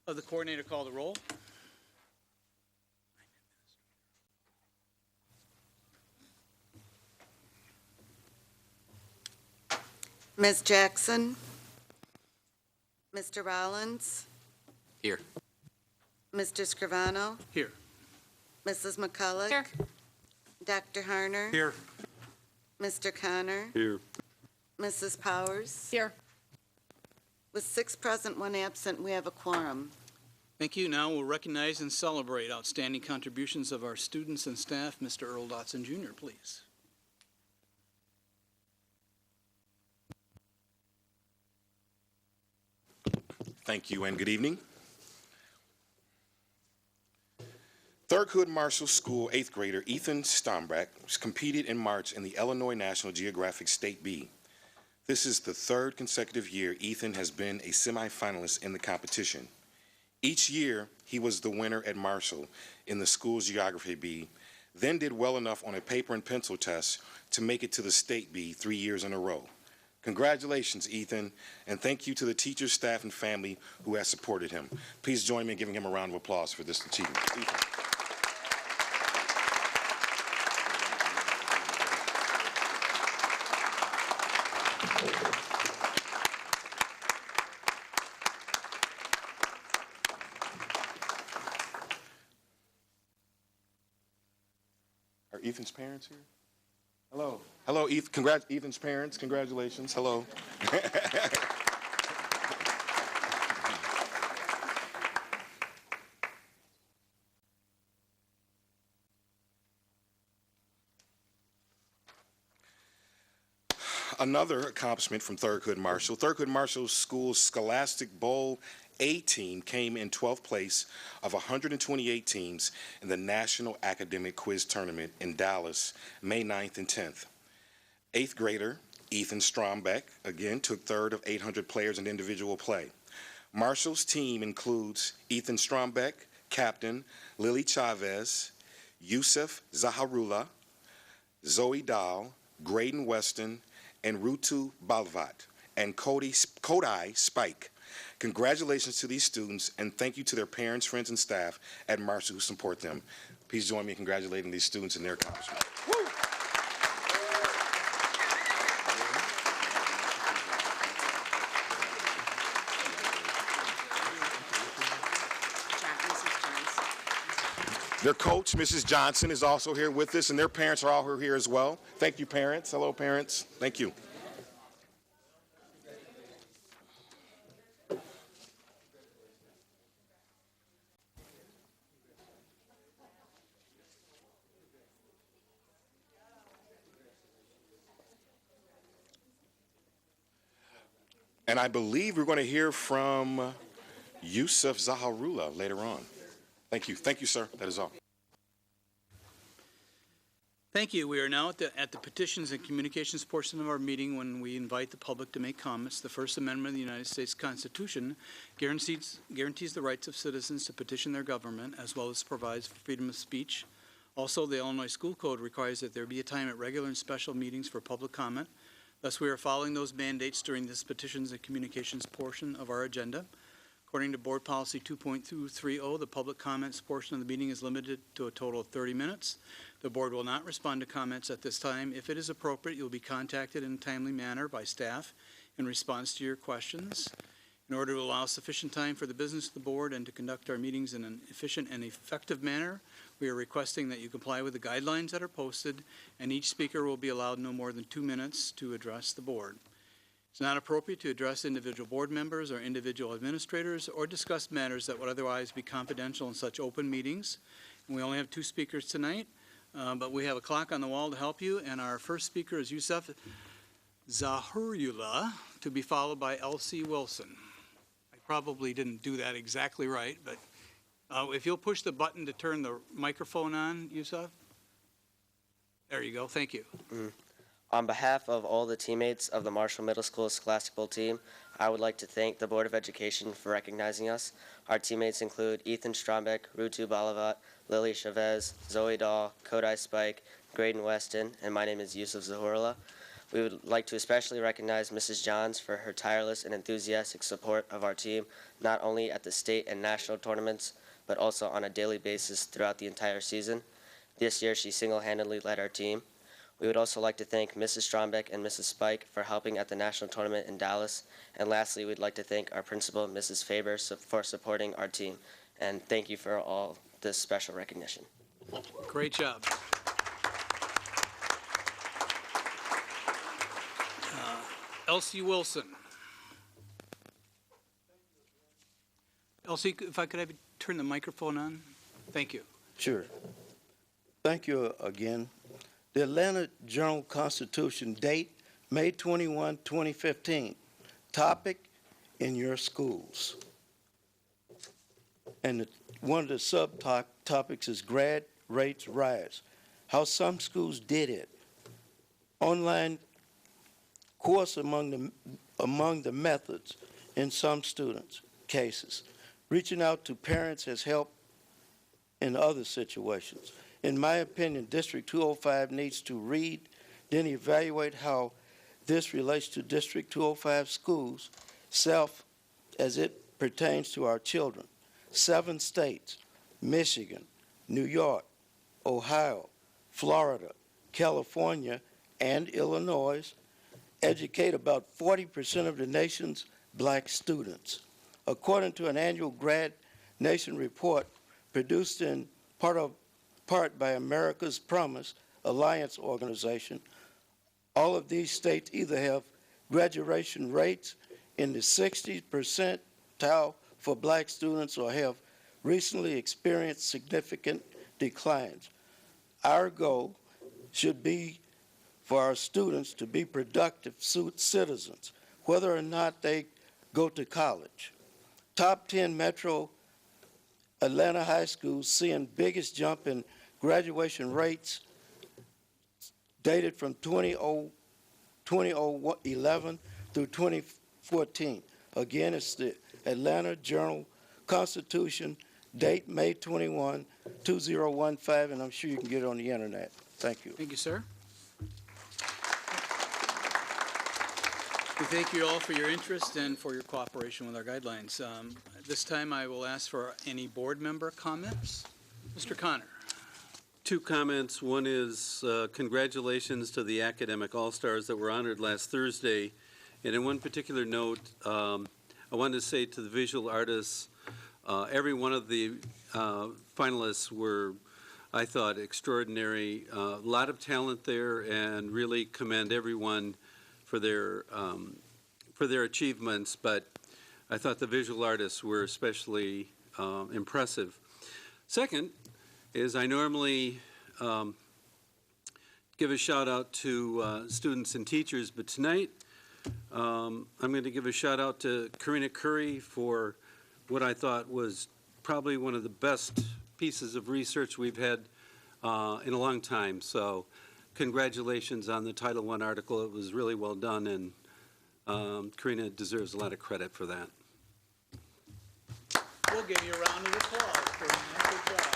The coordinator call the roll. Ms. Jackson? Mr. Rollins? Here. Mr. Scrivano? Here. Mrs. McCulloch? Here. Dr. Harner? Here. Mr. Connor? Here. Mrs. Powers? Here. With 6 present, 1 absent, we have a quorum. Thank you. Now we'll recognize and celebrate outstanding contributions of our students and staff. Mr. Earl Dotson Jr., please. Thank you and good evening. Thurgood Marshall School 8th grader Ethan Strombeck competed in March in the Illinois National Geographic State B. This is the 3rd consecutive year Ethan has been a semifinalist in the competition. Each year, he was the winner at Marshall in the school's Geography B, then did well enough on a paper and pencil test to make it to the State B 3 years in a row. Congratulations, Ethan, and thank you to the teachers, staff, and family who has supported him. Please join me in giving him a round of applause for this achievement. Ethan. Are Ethan's parents here? Hello. Hello, Ethan. Ethan's parents. Congratulations. Hello. Another accomplishment from Thurgood Marshall. Thurgood Marshall School's Scholastic Bowl A team came in 12th place of 128 teams in the National Academic Quiz Tournament in Dallas, May 9th and 10th. 8th grader Ethan Strombeck, again, took 3rd of 800 players in individual play. Marshall's team includes Ethan Strombeck, captain, Lily Chavez, Yusuf Zaharullah, Zoe Dahl, Graydon Weston, and Rutu Balvat, and Kodai Spike. Congratulations to these students, and thank you to their parents, friends, and staff at Marshall who support them. Please join me in congratulating these students and their accomplishments. Their coach, Mrs. Johnson, is also here with us, and their parents are all here as well. Thank you, parents. Hello, parents. Thank you. And I believe we're going to hear from Yusuf Zaharullah later on. Thank you. Thank you, sir. That is all. Thank you. We are now at the petitions and communications portion of our meeting when we invite the public to make comments. The First Amendment of the United States Constitution guarantees the rights of citizens to petition their government, as well as provides for freedom of speech. Also, the Illinois School Code requires that there be a time at regular and special meetings for public comment. Thus, we are following those mandates during this petitions and communications portion of our agenda. According to Board Policy 2.230, the public comments portion of the meeting is limited to a total of 30 minutes. The Board will not respond to comments at this time. If it is appropriate, you'll be contacted in a timely manner by staff in response to your questions. In order to allow sufficient time for the business of the Board and to conduct our meetings in an efficient and effective manner, we are requesting that you comply with the guidelines that are posted, and each speaker will be allowed no more than 2 minutes to address the Board. It's not appropriate to address individual board members or individual administrators or discuss matters that would otherwise be confidential in such open meetings. And we only have 2 speakers tonight, but we have a clock on the wall to help you, and our first speaker is Yusuf Zaharullah, to be followed by Elsie Wilson. I probably didn't do that exactly right, but if you'll push the button to turn the microphone on, Yusuf. There you go. Thank you. On behalf of all the teammates of the Marshall Middle School Scholastic Bowl team, I would like to thank the Board of Education for recognizing us. Our teammates include Ethan Strombeck, Rutu Balavat, Lily Chavez, Zoe Dahl, Kodai Spike, Graydon Weston, and my name is Yusuf Zaharullah. We would like to especially recognize Mrs. Johns for her tireless and enthusiastic support of our team, not only at the state and national tournaments, but also on a daily basis throughout the entire season. This year, she single-handedly led our team. We would also like to thank Mrs. Strombeck and Mrs. Spike for helping at the national tournament in Dallas. And lastly, we'd like to thank our principal, Mrs. Faber, for supporting our team. And thank you for all this special recognition. Great job. Elsie Wilson. Elsie, if I could have you turn the microphone on? Thank you. Sure. Thank you again. The Atlanta Journal-Constitution, date May 21, 2015. Topic, in your schools. And one of the subtopics is grad rates rise. How some schools did it. Online course among the methods in some students' cases. Reaching out to parents has helped in other situations. In my opinion, District 205 needs to read, then evaluate how this relates to District 205 schools, as it pertains to our children. 7 states, Michigan, New York, Ohio, Florida, California, and Illinois, educate about 40% of the nation's black students. According to an annual Grad Nation report produced in part by America's Promise Alliance organization, all of these states either have graduation rates in the 60th percentile for black students or have recently experienced significant declines. Our goal should be for our students to be productive citizens, whether or not they go to college. Top 10 metro Atlanta high schools seeing biggest jump in graduation rates dated from 2011 through 2014. Again, it's the Atlanta Journal-Constitution, date May 21, 2015, and I'm sure you can get it on the internet. Thank you. Thank you, sir. We thank you all for your interest and for your cooperation with our guidelines. At this time, I will ask for any board member comments. Mr. Connor. 2 comments. One is congratulations to the academic all-stars that were honored last Thursday. And in one particular note, I wanted to say to the visual artists, every one of the finalists were, I thought, extraordinary. A lot of talent there, and really commend everyone for their achievements, but I thought the visual artists were especially impressive. Second is I normally give a shout out to students and teachers, but tonight I'm going to give a shout out to Karina Curry for what I thought was probably one of the best pieces of research we've had in a long time. So congratulations on the Title I article. It was really well done, and Karina deserves a lot of credit for that. We'll give you a round of applause for that. Good job.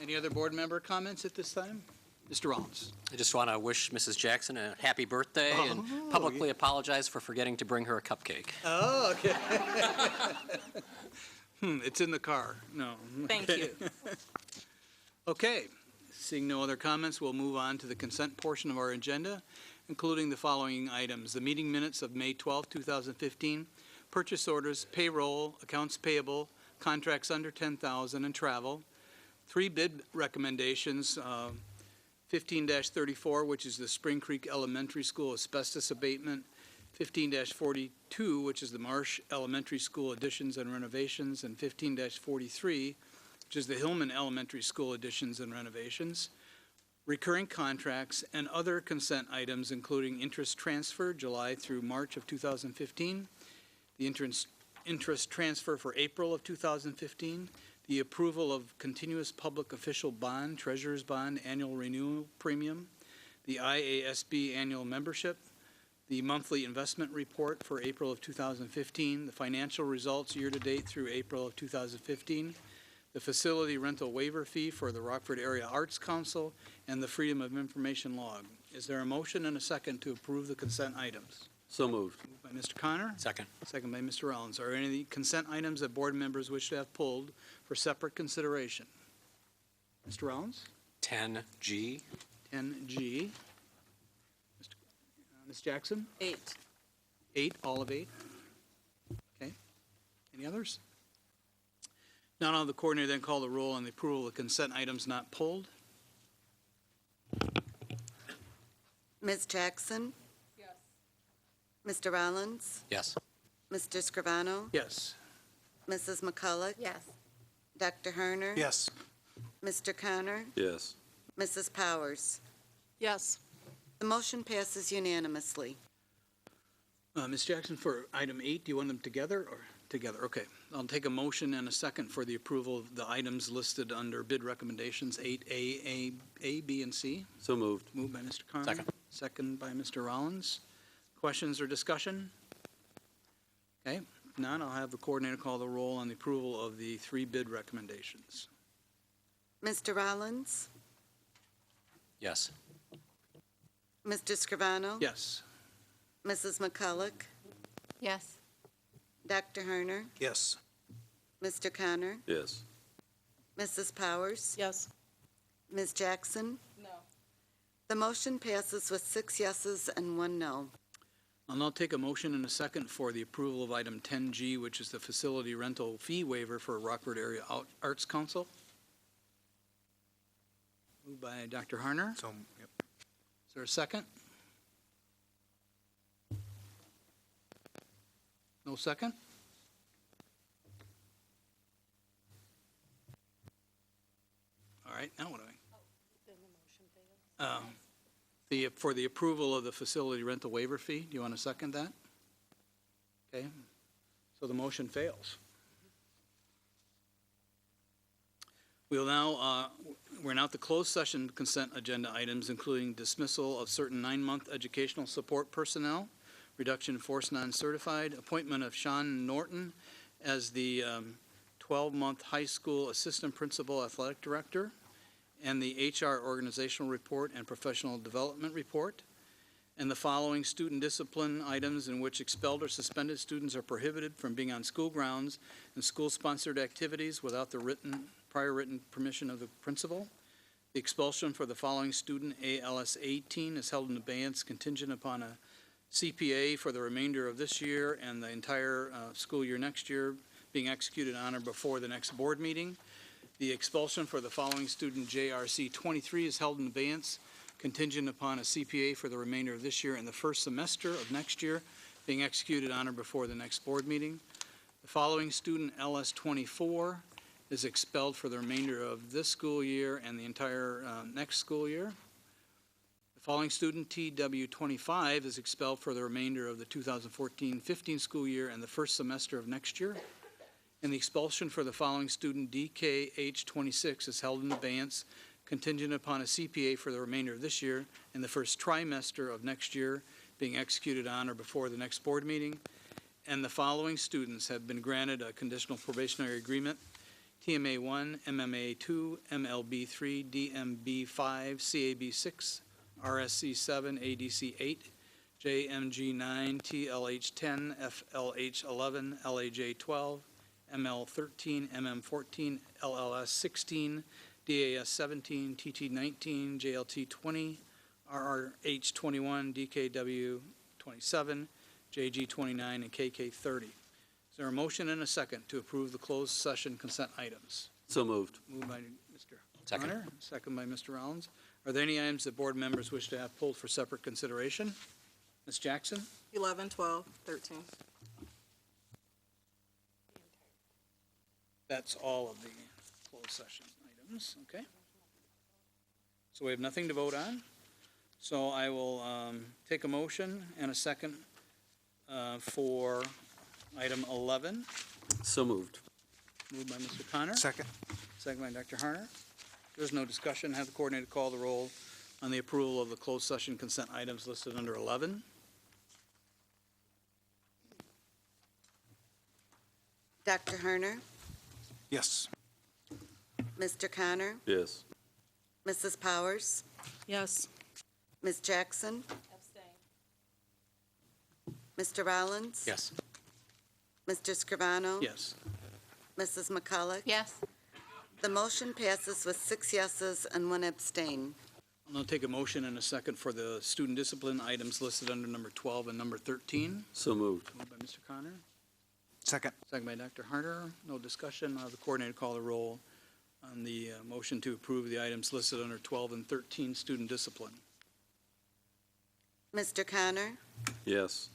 Any other board member comments at this time? Mr. Rollins. I just want to wish Mrs. Jackson a happy birthday and publicly apologize for forgetting to bring her a cupcake. Oh, okay. It's in the car. No. Thank you. Okay. Seeing no other comments, we'll move on to the consent portion of our agenda, including the following items: the meeting minutes of May 12, 2015, purchase orders, payroll, accounts payable, contracts under $10,000, and travel. 3 bid recommendations, 15-34, which is the Spring Creek Elementary School asbestos abatement, 15-42, which is the Marsh Elementary School additions and renovations, and 15-43, which is the Hillman Elementary School additions and renovations. Recurring contracts and other consent items, including interest transfer July through March of 2015, the interest transfer for April of 2015, the approval of continuous public official bond, treasurer's bond, annual renewal premium, the IASB annual membership, the monthly investment report for April of 2015, the financial results year-to-date through April of 2015, the facility rental waiver fee for the Rockford Area Arts Council, and the Freedom of Information log. Is there a motion and a second to approve the consent items? So moved. Moved by Mr. Connor, Second. second by Mr. Rollins. Are any consent items that board members wish to have pulled for separate consideration? Mr. Rollins? 10G. 10G. Ms. Jackson? 8. 8, all of 8. Okay. Any others? Now, I'll have the coordinator then call the roll on the approval of consent items not pulled. Ms. Jackson? Yes. Mr. Rollins? Yes. Mr. Scrivano? Yes. Mrs. McCulloch? Yes. Dr. Harner? Yes. Mr. Connor? Yes. Mrs. Powers? Yes. The motion passes unanimously. Ms. Jackson, for item 8, do you want them together or together? Okay. I'll take a motion and a second for the approval of the items listed under bid recommendations 8A, A, B, and C. So moved. Moved by Mr. Connor. Second. Second by Mr. Rollins. Questions or discussion? Okay. If none, I'll have the coordinator call the roll on the approval of the 3 bid recommendations. Mr. Rollins? Yes. Mr. Scrivano? Yes. Mrs. McCulloch? Yes. Dr. Harner? Yes. Mr. Connor? Yes. Mrs. Powers? Yes. Ms. Jackson? No. The motion passes with 6 yeses and 1 no. I'll now take a motion and a second for the approval of item 10G, which is the facility rental fee waiver for Rockford Area Arts Council. Moved by Dr. Harner. So, yep. Is there a second? No second? All right, now what do I? For the approval of the facility rental waiver fee, do you want to second that? Okay, so the motion fails. We're now at the closed session consent agenda items, including dismissal of certain 9-month educational support personnel, reduction in force non-certified, appointment of Sean Norton as the 12-month high school assistant principal athletic director, and the HR organizational report and professional development report, and the following student discipline items in which expelled or suspended students are prohibited from being on school grounds and school-sponsored activities without the prior written permission of the principal. The expulsion for the following student, ALS 18, is held in abeyance contingent upon a CPA for the remainder of this year and the entire school year next year being executed on or before the next board meeting. The expulsion for the following student, JRC 23, is held in abeyance contingent upon a CPA for the remainder of this year and the first semester of next year being executed on or before the next board meeting. The following student, LS 24, is expelled for the remainder of this school year and the entire next school year. The following student, TW 25, is expelled for the remainder of the 2014-15 school year and the first semester of next year. And the expulsion for the following student, DKH 26, is held in abeyance contingent upon a CPA for the remainder of this year and the first trimester of next year being executed on or before the next board meeting. And the following students have been granted a conditional probationary agreement: TMA 1, MMA 2, MLB 3, DMB 5, CAB 6, RSC 7, ADC 8, JMG 9, TLH 10, FLH 11, LAJ 12, ML 13, MM 14, LLS 16, DAS 17, TT 19, JLT 20, RRH 21, DKW 27, JG 29, and KK 30. Is there a motion and a second to approve the closed session consent items? So moved. Moved by Mr. Second. Connor, second by Mr. Rollins. Are there any items that board members wish to have pulled for separate consideration? Ms. Jackson? 11, 12, 13. That's all of the closed session items, okay? So we have nothing to vote on. So I will take a motion and a second for item 11. So moved. Moved by Mr. Connor, Second. second by Dr. Harner. There's no discussion. Have the coordinator call the roll on the approval of the closed session consent items listed under 11. Dr. Harner? Yes. Mr. Connor, Yes. Mrs. Powers, Yes. Ms. Jackson, Mr. Rollins. Yes. Mr. Scrivano. Yes. Mrs. McCulloch. Yes. The motion passes with 6 yeses and 1 abstain. I'll now take a motion and a second for the student discipline items listed under number 12 and number 13. So moved. Moved by Mr. Connor, Second. second by Dr. Harder. No discussion. I'll have the coordinator call the roll on the motion to approve the items listed under 12 and 13, student discipline. Mr. Connor, Yes.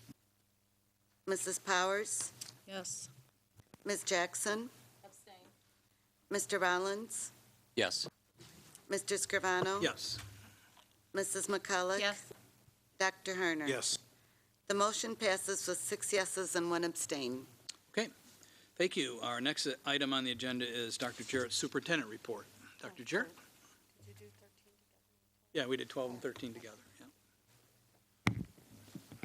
Mrs. Powers, Yes. Ms. Jackson. Mr. Rollins, Yes. Mr. Scrivano. Yes. Mrs. McCulloch. Yes. Dr. Harner. Yes. The motion passes with 6 yeses and 1 abstain. Thank you. Our next item on the agenda is Dr. Jarrett's superintendent report. Dr. Jarrett? Yeah, we did 12 and 13 together. Yeah.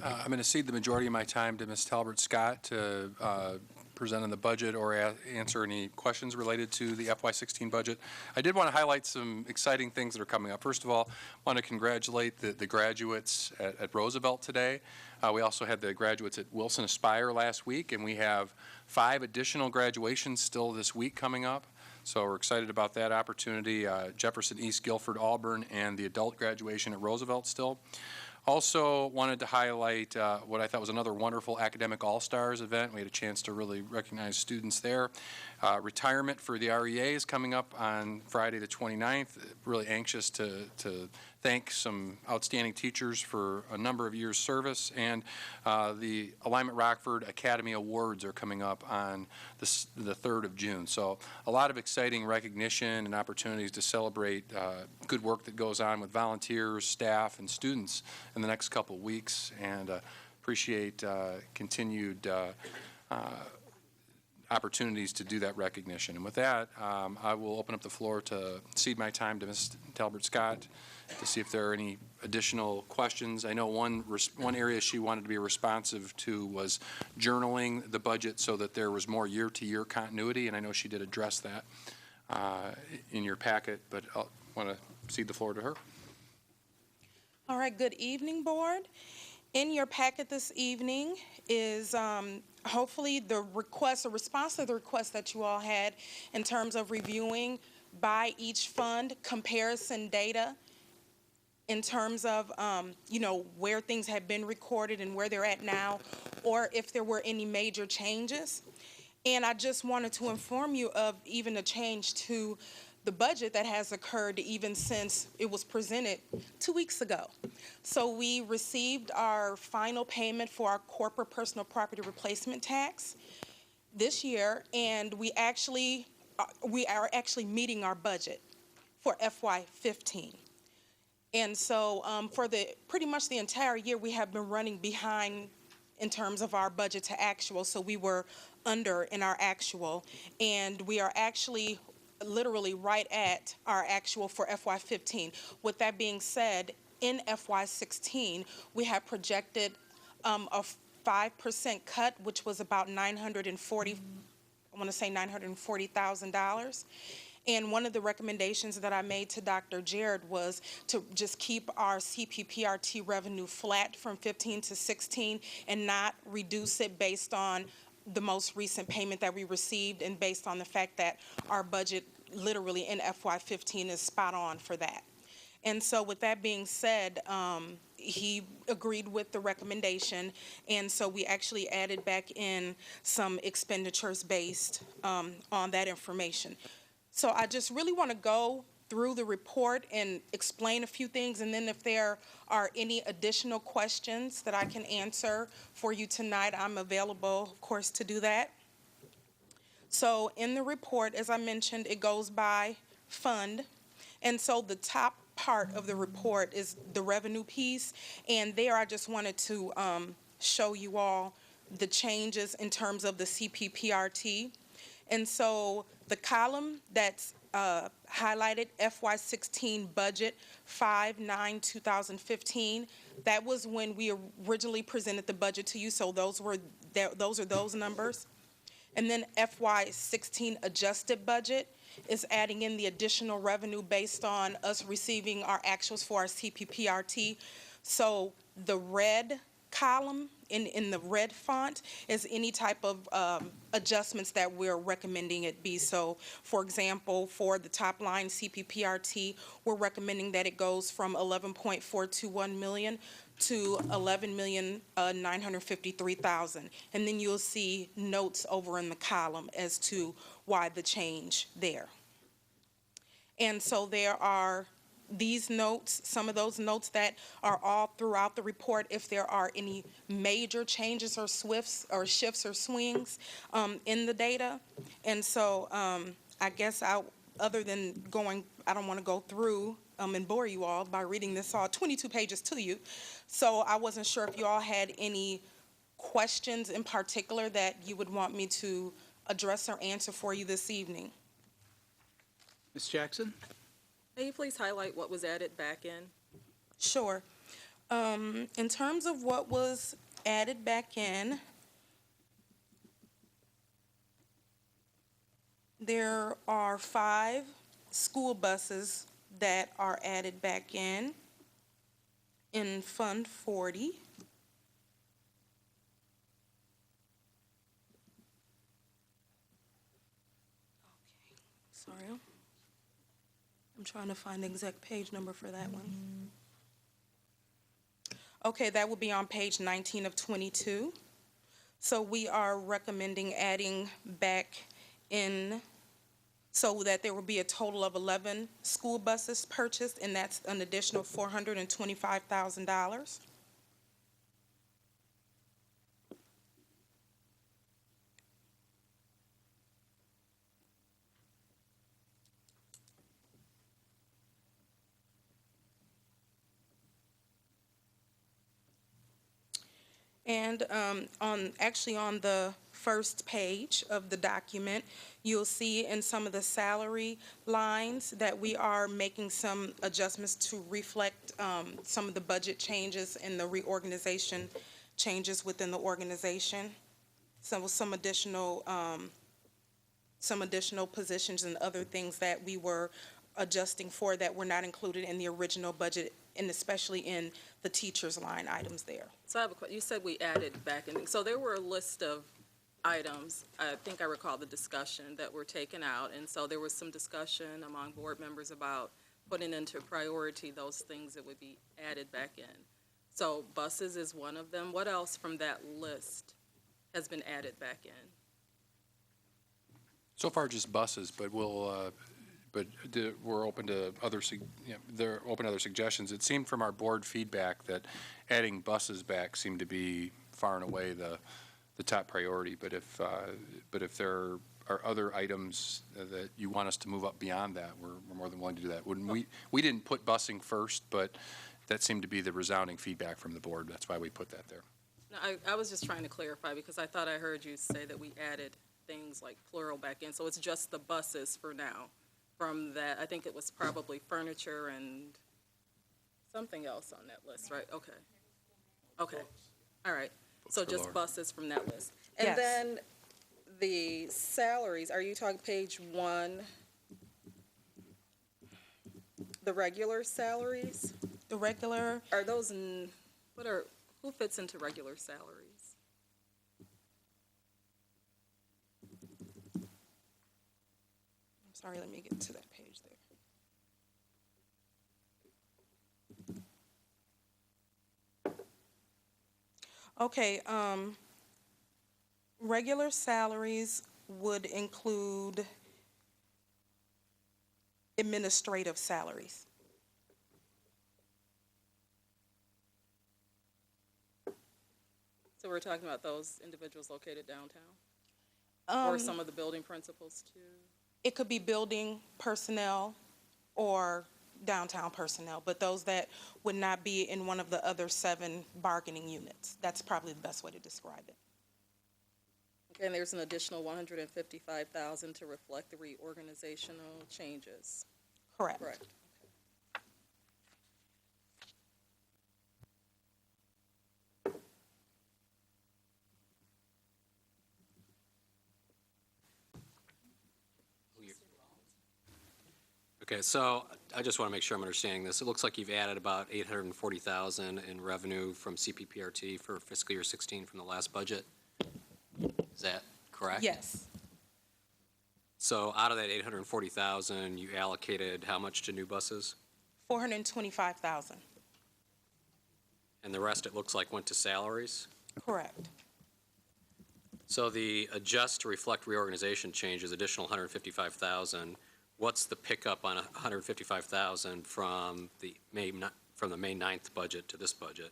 I'm going to cede the majority of my time to Ms. Talbert Scott to present on the budget or answer any questions related to the FY16 budget. I did want to highlight some exciting things that are coming up. First of all, I want to congratulate the graduates at Roosevelt today. We also had the graduates at Wilson Aspire last week, and we have 5 additional graduations still this week coming up. So we're excited about that opportunity. Jefferson, East, Guilford, Auburn, and the adult graduation at Roosevelt still. Also wanted to highlight what I thought was another wonderful Academic All-Stars event. We had a chance to really recognize students there. Retirement for the REA is coming up on Friday the 29th. Really anxious to thank some outstanding teachers for a number of years' service. And the Alignment Rockford Academy Awards are coming up on the 3rd of June. So a lot of exciting recognition and opportunities to celebrate good work that goes on with volunteers, staff, and students in the next couple of weeks, and appreciate continued opportunities to do that recognition. And with that, I will open up the floor to cede my time to Ms. Talbert Scott to see if there are any additional questions. I know one area she wanted to be responsive to was journaling the budget so that there was more year-to-year continuity, and I know she did address that in your packet, but I want to cede the floor to her. All right, good evening, Board. In your packet this evening is hopefully the request, a response to the request that you all had in terms of reviewing by each fund comparison data in terms of, where things have been recorded and where they're at now, or if there were any major changes. And I just wanted to inform you of even a change to the budget that has occurred even since it was presented 2 weeks ago. So we received our final payment for our corporate personal property replacement tax this year, and we are actually meeting our budget for FY15. And so for pretty much the entire year, we have been running behind in terms of our budget to actual. So we were under in our actual, and we are actually literally right at our actual for FY15. With that being said, in FY16, we have projected a 5% cut, which was about $940,000. And one of the recommendations that I made to Dr. Jared was to just keep our CPPRT revenue flat from 15 to 16 and not reduce it based on the most recent payment that we received and based on the fact that our budget literally in FY15 is spot on for that. And so with that being said, he agreed with the recommendation, and so we actually added back in some expenditures based on that information. So I just really want to go through the report and explain a few things, and then if there are any additional questions that I can answer for you tonight, I'm available, of course, to do that. So in the report, as I mentioned, it goes by fund, and so the top part of the report is the revenue piece, and there I just wanted to show you all the changes in terms of the CPPRT. And so the column that's highlighted, FY16 budget 5/9/2015, that was when we originally presented the budget to you, so those are those numbers. And then FY16 adjusted budget, is adding in the additional revenue based on us receiving our actuals for our CPPRT. So the red column in the red font is any type of adjustments that we're recommending it be. So, for example, for the top line CPPRT, we're recommending that it goes from 11.421 million to 11,953,000. And then you'll see notes over in the column as to why the change there. And so there are these notes, some of those notes that are all throughout the report, if there are any major changes or shifts or swings in the data. And so I guess other than going, I don't want to go through and bore you all by reading this all 22 pages to you. So I wasn't sure if you all had any questions in particular that you would want me to address or answer for you this evening. Ms. Jackson? May you please highlight what was added back in? Sure. In terms of what was added back in, there are 5 school buses that are added back in Fund 40. Okay, sorry. I'm trying to find the exact page number for that one. Okay, that will be on page 19 of 22. So we are recommending adding back in so that there will be a total of 11 school buses purchased, and that's an additional $425,000. And on the first page of the document, you'll see in some of the salary lines that we are making some adjustments to reflect some of the budget changes and the reorganization changes within the organization. Some additional positions and other things that we were adjusting for that were not included in the original budget, and especially in the teachers' line items there. So I have a question. You said we added back in. So there were a list of items, I think I recall the discussion, that were taken out. And so there was some discussion among board members about putting into priority those things that would be added back in. So buses is one of them. What else from that list has been added back in? So far, just buses, but we're open to other, they're open to other suggestions. It seemed from our board feedback that adding buses back seemed to be far and away the top priority. But if there are other items that you want us to move up beyond that, we're more than willing to do that. We didn't put busing first, but that seemed to be the resounding feedback from the board. That's why we put that there. No, I was just trying to clarify because I thought I heard you say that we added things like plural back in. So it's just the buses for now. From that, I think it was probably furniture and something else on that list, right? Okay. Okay. All right. So just buses from that list. And Yes. then the salaries, are you talking page 1? The regular salaries? The regular, Are those, who fits into regular salaries? I'm sorry, let me get to that page there. Okay, regular salaries would include administrative salaries. So we're talking about those individuals located downtown? Or Um, some of the building principals too? It could be building personnel or downtown personnel, but those that would not be in one of the other 7 bargaining units. That's probably the best way to describe it. Okay, and there's an additional $155,000 to reflect the reorganizational changes. Correct. Correct. Okay, so I just want to make sure I'm understanding this. It looks like you've added about $840,000 in revenue from CPPRT for fiscal year 16 from the last budget. Is that correct? Yes. So out of that $840,000, you allocated how much to new buses? $425,000. And the rest, it looks like, went to salaries? Correct. So the adjust to reflect reorganization changes, additional $155,000. What's the pickup on $155,000 from the May 9th budget to this budget?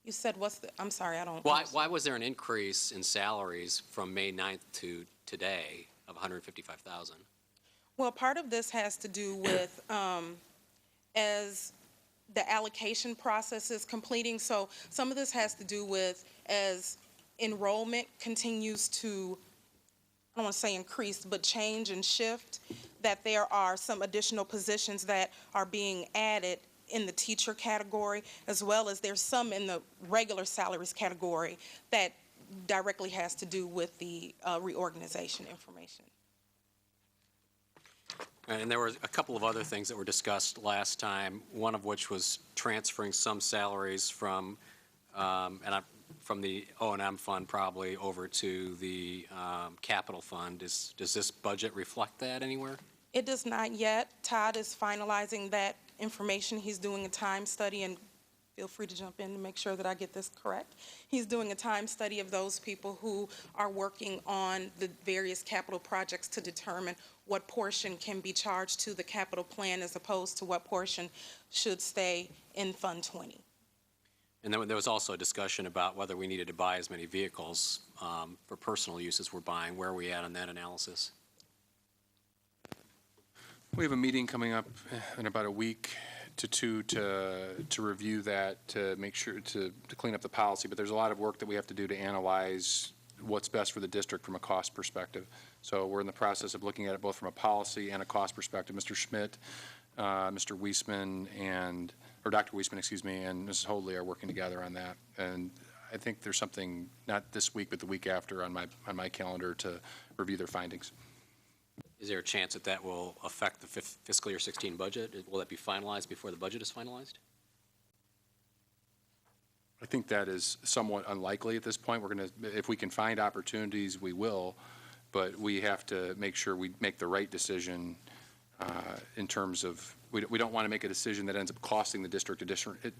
You said I'm sorry, I don't. Why was there an increase in salaries from May 9th to today of $155,000? Well, part of this has to do with, as the allocation process is completing, so some of this has to do with as enrollment continues to, I don't want to say increase, but change and shift, that there are some additional positions that are being added in the teacher category, as well as there's some in the regular salaries category that directly has to do with the reorganization information. And there were a couple of other things that were discussed last time, one of which was transferring some salaries from the O&M fund probably over to the capital fund. Does this budget reflect that anywhere? It does not yet. Todd is finalizing that information. He's doing a time study, and feel free to jump in to make sure that I get this correct. He's doing a time study of those people who are working on the various capital projects to determine what portion can be charged to the capital plan as opposed to what portion should stay in Fund 20. And then there was also a discussion about whether we needed to buy as many vehicles for personal use as we're buying. Where are we at on that analysis? We have a meeting coming up in about a week to two to review that, to make sure, to clean up the policy. But there's a lot of work that we have to do to analyze what's best for the district from a cost perspective. So we're in the process of looking at it both from a policy and a cost perspective. Mr. Schmidt, Mr. Weisman, or Dr. Weisman, excuse me, and Mrs. Hoadley are working together on that. And I think there's something, not this week, but the week after on my calendar to review their findings. Is there a chance that that will affect the fiscal year 16 budget? Will that be finalized before the budget is finalized? I think that is somewhat unlikely at this point. We're going to, if we can find opportunities, we will, but we have to make sure we make the right decision in terms of, we don't want to make a decision that ends up costing the district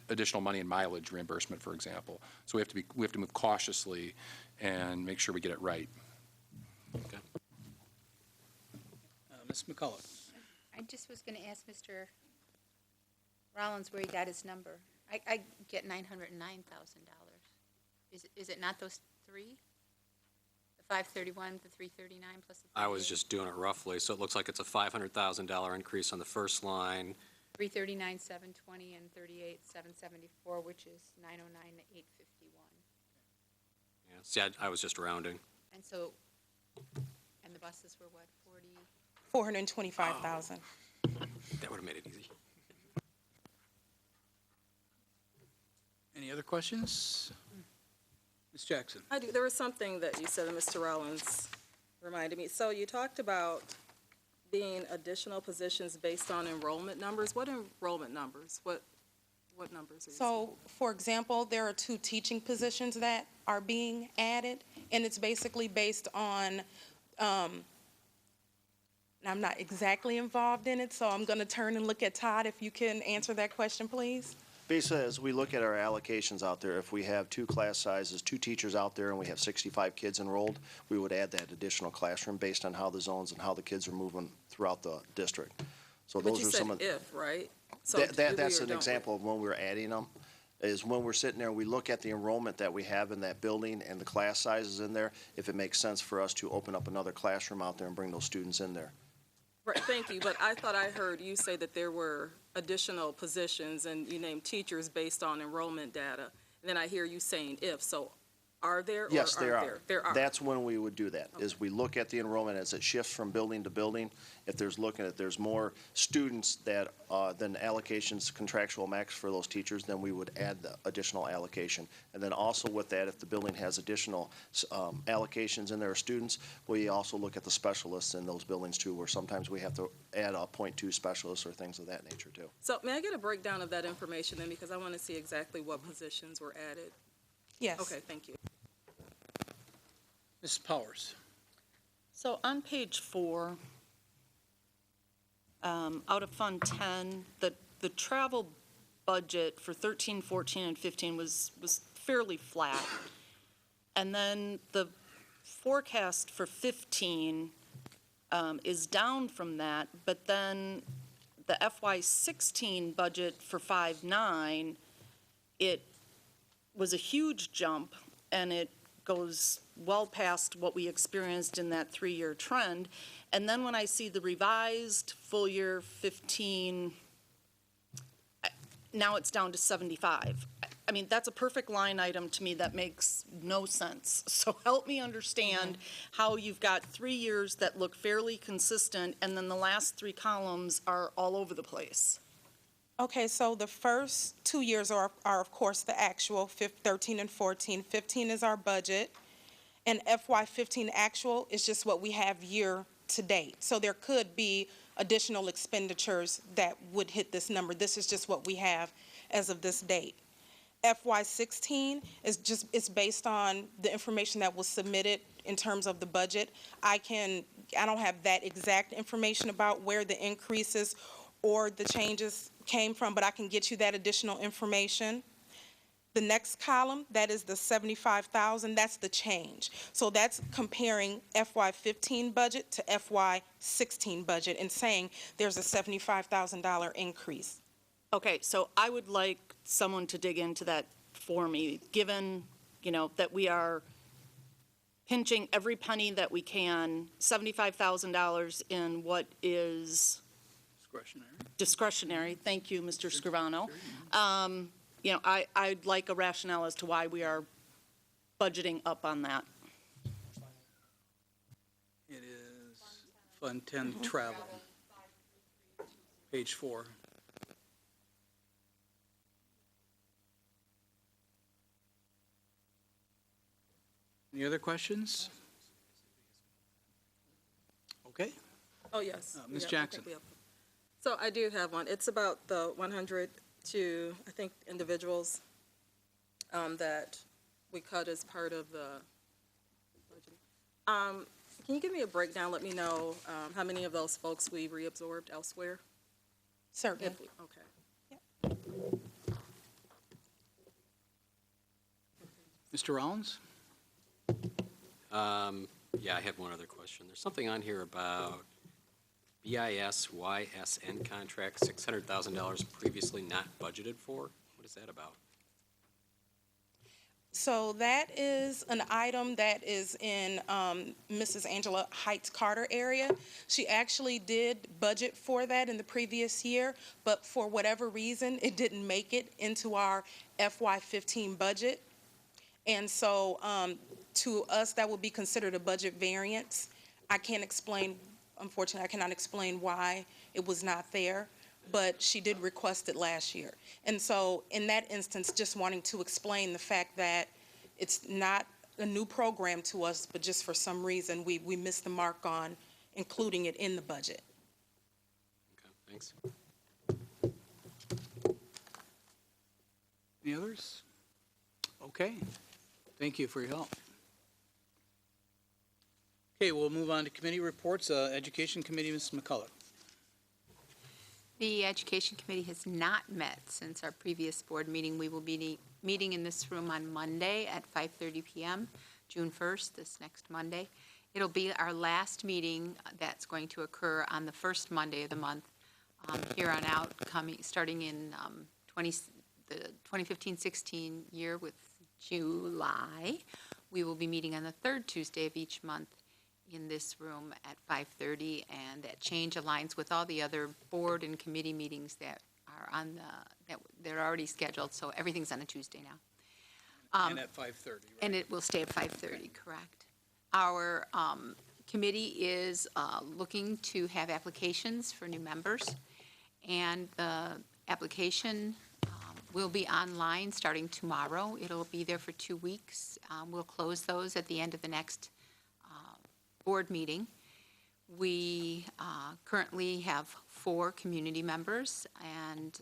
additional money in mileage reimbursement, for example. So we have to move cautiously and make sure we get it right. Okay. Ms. McCullough. I just was going to ask Mr. Rollins where he got his number. I get $909,000. Is it not those three? The 531, the 339 plus the 380? I was just doing it roughly, so it looks like it's a $500,000 increase on the first line. 339, 720, and 38, 774, which is 909 to 851. Yeah, see, I was just rounding. And so, and the buses were what, 40? 425,000. That would have made it easy. Any other questions? Ms. Jackson. I do. There was something that you said that Mr. Rollins reminded me. So you talked about being additional positions based on enrollment numbers. What enrollment numbers? What numbers are you So, for example, there are 2 teaching positions that are being added, and it's basically based on, I'm not exactly involved in it, so I'm going to turn and look at Todd, if you can answer that question, please. Basically, as we look at our allocations out there, if we have 2 class sizes, 2 teachers out there, and we have 65 kids enrolled, we would add that additional classroom based on how the zones and how the kids are moving throughout the district. So But those you are said some of if, right? So that's an example of when we're adding them. Is when we're sitting there, we look at the enrollment that we have in that building and the class sizes in there, if it makes sense for us to open up another classroom out there and bring those students in there. Right, thank you, but I thought I heard you say that there were additional positions and you named teachers based on enrollment data. And then I hear you saying if, so are there or Yes, aren't there there? are. There are. That's when we would do that, is we look at the enrollment as it shifts from building to building. If there's more students that, than allocations contractual max for those teachers, then we would add the additional allocation. And then also with that, if the building has additional allocations in their students, we also look at the specialists in those buildings too, where sometimes we have to add a .2 specialist or things of that nature too. So may I get a breakdown of that information then, because I want to see exactly what positions were added? Yes. Okay, thank you. Ms. Powers? So on page 4, out of Fund 10, the travel budget for 13, 14, and 15 was fairly flat. And then the forecast for 15 is down from that, but then the FY16 budget for 5.9, it was a huge jump, and it goes well past what we experienced in that 3-year trend. And then when I see the revised full year 15, now it's down to 75. I mean, that's a perfect line item to me that makes no sense. So help me understand how you've got 3 years that look fairly consistent, and then the last 3 columns are all over the place. Okay, so the first 2 years are of course the actual, 13 and 14. 15 is our budget, and FY15 actual is just what we have year to date. So there could be additional expenditures that would hit this number. This is just what we have as of this date. FY16 is based on the information that was submitted in terms of the budget. I don't have that exact information about where the increases or the changes came from, but I can get you that additional information. The next column, that is the 75,000, that's the change. So that's comparing FY15 budget to FY16 budget and saying there's a $75,000 increase. Okay, so I would like someone to dig into that for me, given, that we are pinching every penny that we can, $75,000 in what is discretionary. Thank you, Mr. Scrivano. I'd like a rationale as to why we are budgeting up on that. It is Fund 10 Travel, page 4. Any other questions? Okay. Oh, yes. Ms. Yeah, I Jackson. think we have- So I do have one. It's about the 100 to, I think, individuals that we cut as part of the budget. Can you give me a breakdown? Let me know how many of those folks we reabsorbed elsewhere? Certainly. Okay. Mr. Rollins? Yeah, I had one other question. There's something on here about BIS-YSN contract, $600,000 previously not budgeted for. What is that about? So that is an item that is in Mrs. Angela Heights Carter area. She actually did budget for that in the previous year, but for whatever reason, it didn't make it into our FY15 budget. And so to us, that would be considered a budget variance. I can't explain, unfortunately, I cannot explain why it was not there, but she did request it last year. And so in that instance, just wanting to explain the fact that it's not a new program to us, but just for some reason, we missed the mark on including it in the budget. Okay, thanks. Any others? Okay. Thank you for your help. Okay, we'll move on to committee reports. Education Committee, Mrs. McCullough. The Education Committee has not met since our previous board meeting. We will be meeting in this room on Monday at 5:30 p.m., June 1st, this next Monday. It'll be our last meeting that's going to occur on the first Monday of the month here on out, starting in the 2015-16 year with July. We will be meeting on the third Tuesday of each month in this room at 5:30, and that change aligns with all the other board and committee meetings that are they're already scheduled, so everything's on a Tuesday now. And at 5:30, right? And it will stay at 5:30, correct. Our committee is looking to have applications for new members, and the application will be online starting tomorrow. It'll be there for 2 weeks. We'll close those at the end of the next board meeting. We currently have 4 community members, and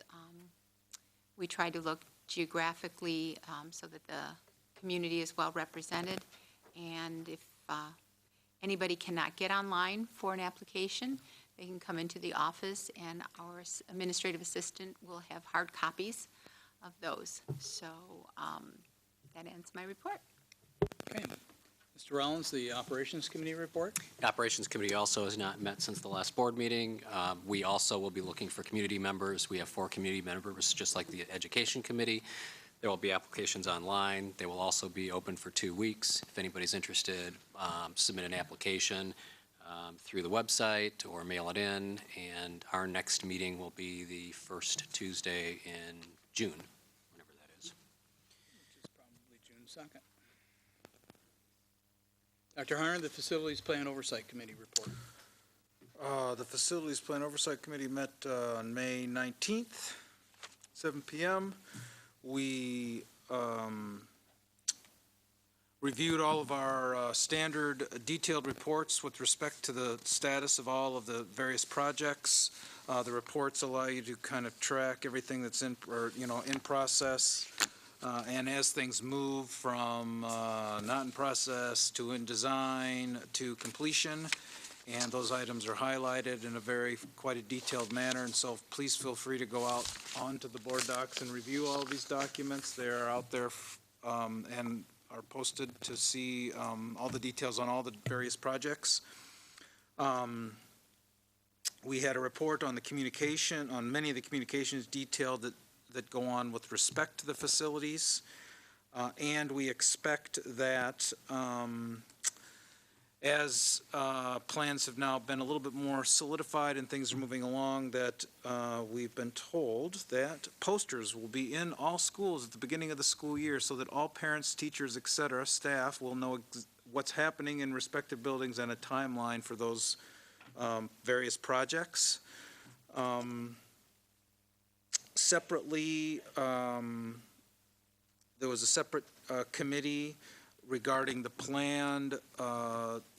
we try to look geographically so that the community is well represented. And if anybody cannot get online for an application, they can come into the office, and our administrative assistant will have hard copies of those. So that ends my report. Okay. Mr. Rollins, the Operations Committee report? The Operations Committee also has not met since the last board meeting. We also will be looking for community members. We have 4 community members, just like the Education Committee. There will be applications online. They will also be open for 2 weeks. If anybody's interested, submit an application through the website or mail it in. And our next meeting will be the first Tuesday in June, whenever that is. Which is probably June 2nd. Dr. Harner, the Facilities Plan Oversight Committee report. The Facilities Plan Oversight Committee met on May 19th, 7 p.m. We reviewed all of our standard detailed reports with respect to the status of all of the various projects. The reports allow you to kind of track everything that's in process. And as things move from not in process to in design to completion, and those items are highlighted in quite a detailed manner. And so please feel free to go out onto the board docs and review all of these documents. They are out there and are posted to see all the details on all the various projects. We had a report on many of the communications detailed that go on with respect to the facilities. And we expect that as plans have now been a little bit more solidified and things are moving along, that we've been told that posters will be in all schools at the beginning of the school year so that all parents, teachers, et cetera, staff will know what's happening in respective buildings and a timeline for those various projects. Separately, there was a separate committee regarding the planned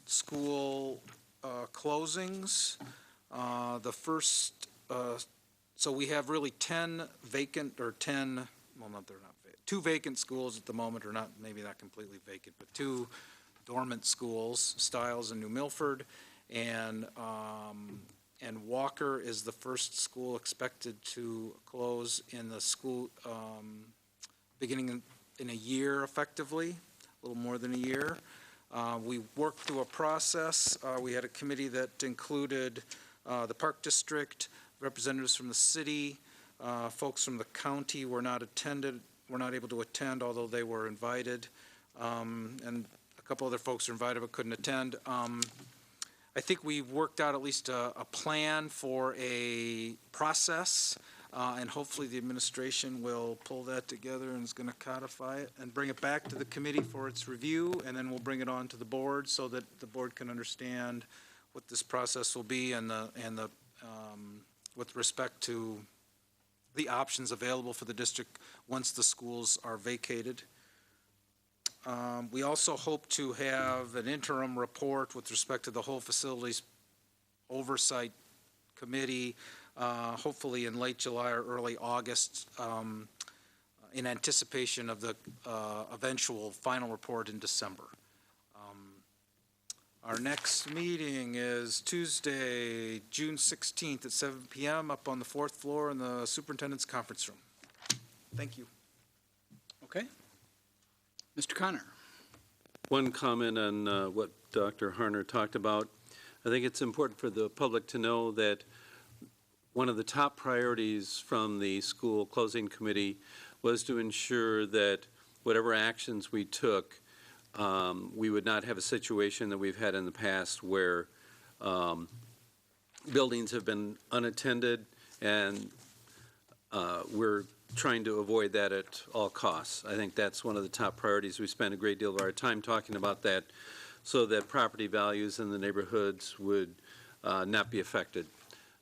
school closings. So we have really 2 vacant schools at the moment, or maybe not completely vacant, but 2 dormant schools, Stiles and New Milford, and Walker is the first school expected to close in the school beginning in a year, effectively, a little more than a year. We worked through a process. We had a committee that included the Park District, representatives from the city, folks from the county were not able to attend, although they were invited, and a couple other folks were invited but couldn't attend. I think we've worked out at least a plan for a process, and hopefully the administration will pull that together and is going to codify it and bring it back to the committee for its review, and then we'll bring it on to the board so that the board can understand what this process will be and with respect to the options available for the district once the schools are vacated. We also hope to have an interim report with respect to the whole facilities oversight committee, hopefully in late July or early August, in anticipation of the eventual final report in December. Our next meeting is Tuesday, June 16th at 7 p.m. up on the 4th floor in the superintendent's conference room. Thank you. Okay. Mr. Connor. One comment on what Dr. Harner talked about. I think it's important for the public to know that one of the top priorities from the school closing committee was to ensure that whatever actions we took, we would not have a situation that we've had in the past where buildings have been unattended, and we're trying to avoid that at all costs. I think that's one of the top priorities. We spend a great deal of our time talking about that so that property values in the neighborhoods would not be affected.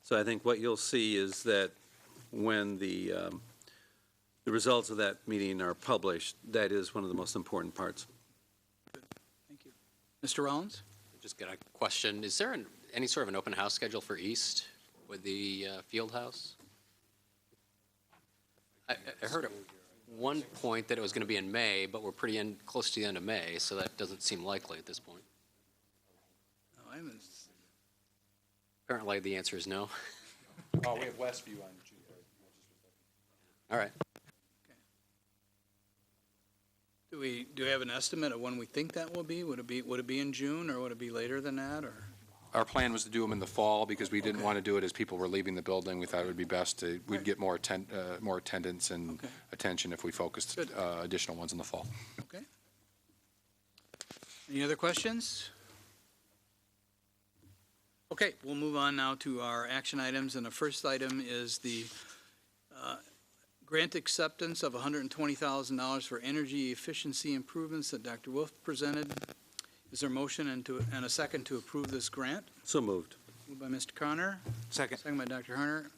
So I think what you'll see is that when the results of that meeting are published, that is one of the most important parts. Thank you. Mr. Rollins? Just got a question. Is there any sort of an open house schedule for East with the field house? I heard at one point that it was going to be in May, but we're pretty close to the end of May, so that doesn't seem likely at this point. Oh, I haven't. Apparently, the answer is no. Oh, we have Westview on June 3rd. All right. Do we have an estimate of when we think that will be? Would it be in June, or would it be later than that, or? Our plan was to do them in the fall because we didn't Okay. want to do it as people were leaving the building. We thought it would be best to, we'd get more attendance and Okay. attention if we focused Good. additional ones in the fall. Okay. Any other questions? Okay, we'll move on now to our action items, and the first item is the grant acceptance of $120,000 for energy efficiency improvements that Dr. Wolf presented. Is there a motion and a second to approve this grant? So moved. Moved by Mr. Connor, Second. second by Dr. Harner.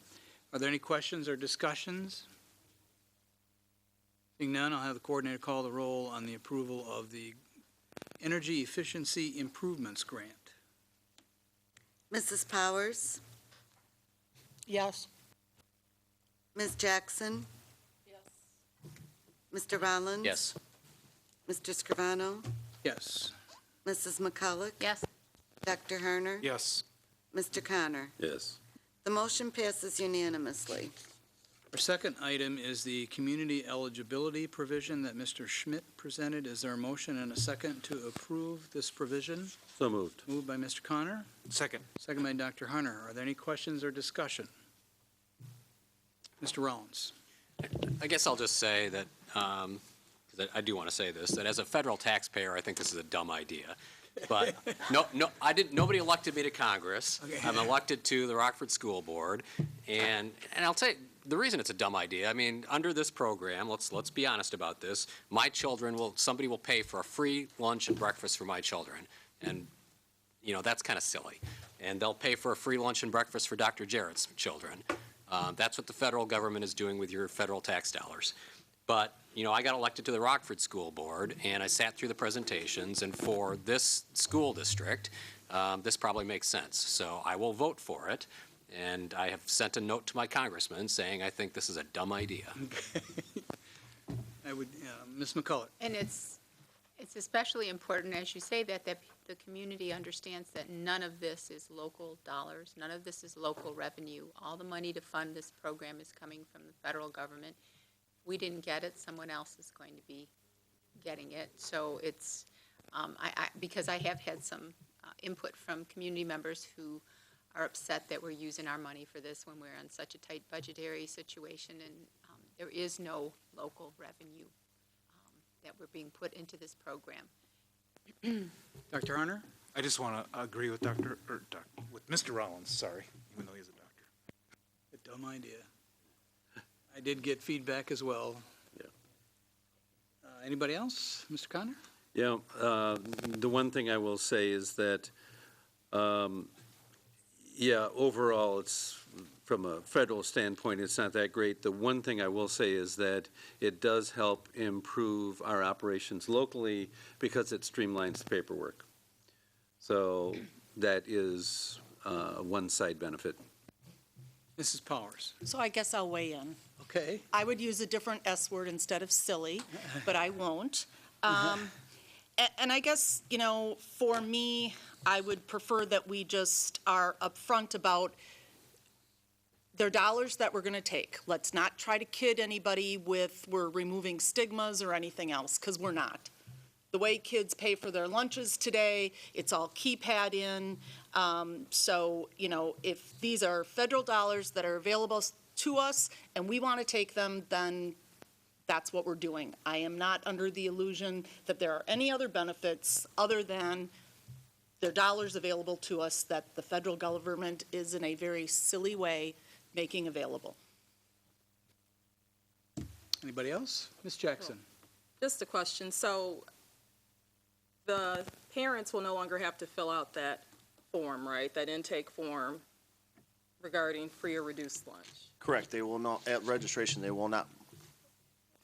Are there any questions or discussions? Seeing none, I'll have the coordinator call the roll on the approval of the energy efficiency improvements grant. Mrs. Powers? Yes. Ms. Jackson? Yes. Mr. Rollins? Yes. Mr. Scrivano? Yes. Mrs. McCulloch? Yes. Dr. Harner? Yes. Mr. Connor? Yes. The motion passes unanimously. Our second item is the community eligibility provision that Mr. Schmidt presented. Is there a motion and a second to approve this provision? So moved. Moved by Mr. Connor, Second. second by Dr. Hunter. Are there any questions or discussion? Mr. Rollins? I guess I'll just say that, because I do want to say this, that as a federal taxpayer, I think this is a dumb idea. But nobody elected me to Congress. Okay. I'm elected to the Rockford School Board. And I'll tell you, the reason it's a dumb idea, I mean, under this program, let's be honest about this, somebody will pay for a free lunch and breakfast for my children. And, that's kind of silly. And they'll pay for a free lunch and breakfast for Dr. Jarrett's children. That's what the federal government is doing with your federal tax dollars. But, I got elected to the Rockford School Board, and I sat through the presentations, and for this school district, this probably makes sense. So I will vote for it, and I have sent a note to my congressman saying I think this is a dumb idea. I would, Ms. McCulloch? And it's especially important, as you say, that the community understands that none of this is local dollars, none of this is local revenue. All the money to fund this program is coming from the federal government. If we didn't get it, someone else is going to be getting it. So it's, because I have had some input from community members who are upset that we're using our money for this when we're in such a tight budgetary situation, and there is no local revenue that we're being put into this program. Dr. Hunter? I just want to agree with with Mr. Rollins, sorry, even though he's a doctor. A dumb idea. I did get feedback as well. Yeah. Anybody else? Mr. Connor? Yeah, the one thing I will say is that, overall, it's, from a federal standpoint, it's not that great. The one thing I will say is that it does help improve our operations locally because it streamlines the paperwork. So that is one side benefit. Mrs. Powers? So I guess I'll weigh in. Okay. I would use a different S word instead of silly, but I won't. And I guess, for me, I would prefer that we just are upfront about their dollars that we're going to take. Let's not try to kid anybody with we're removing stigmas or anything else, because we're not. The way kids pay for their lunches today, it's all keypad in. So, if these are federal dollars that are available to us and we want to take them, then that's what we're doing. I am not under the illusion that there are any other benefits other than they're dollars available to us that the federal government is in a very silly way making available. Anybody else? Ms. Jackson? Just a question. So the parents will no longer have to fill out that form, right? That intake form regarding free or reduced lunch? Correct. They will not, at registration, they will not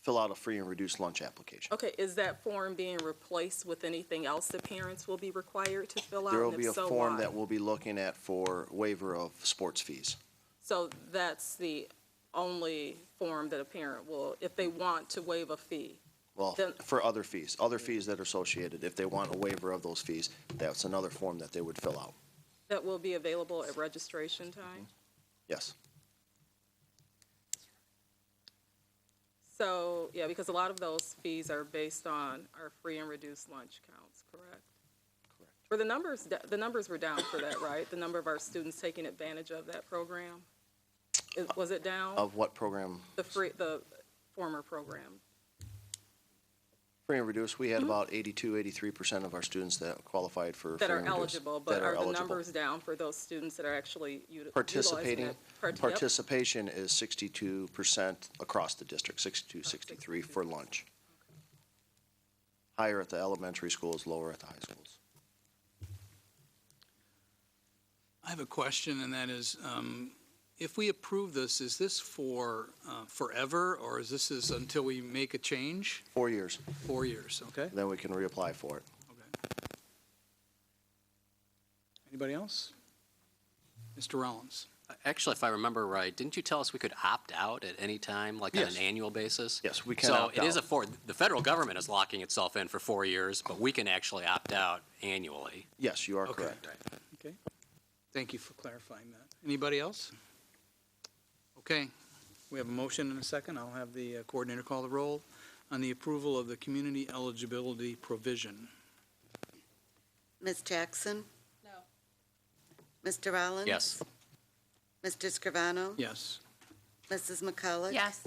fill out a free and reduced lunch application. Okay, is that form being replaced with anything else that parents will be required to fill out? There will And be a if so, form why? that we'll be looking at for waiver of sports fees. So that's the only form that a parent will, if they want to waive a fee? Well, Then- for other fees that are associated, if they want a waiver of those fees, that's another form that they would fill out. That will be available at registration time? Yes. So, yeah, because a lot of those fees are based on our free and reduced lunch counts, correct? Correct. Were the numbers were down for that, right? The number of our students taking advantage of that program? Was it down? Of what program? The former program? Free and reduced, we had about 83% of our students that qualified for That free are and reduced. eligible, that but are the eligible. numbers down for those students that are actually utilizing Participating, it? Yep. participation is 62% across the district, 62, 63 for lunch. Higher at the elementary schools, lower at the high schools. I have a question, and that is, if we approve this, is this for forever, or is this until we make a change? 4 years, 4 years, okay? then we can reapply for it. Okay. Anybody else? Mr. Rollins? Actually, if I remember right, didn't you tell us we could opt out at any time, like on Yes. an annual basis? Yes, we can So opt it is out. the federal government is locking itself in for 4 years, but we can actually opt out annually. Yes, you are Okay. correct. Okay. Thank you for clarifying that. Anybody else? Okay. We have a motion and a second. I'll have the coordinator call the roll on the approval of the community eligibility provision. Ms. Jackson? No. Mr. Rollins? Yes. Mr. Scrivano? Yes. Mrs. McCullough? Yes.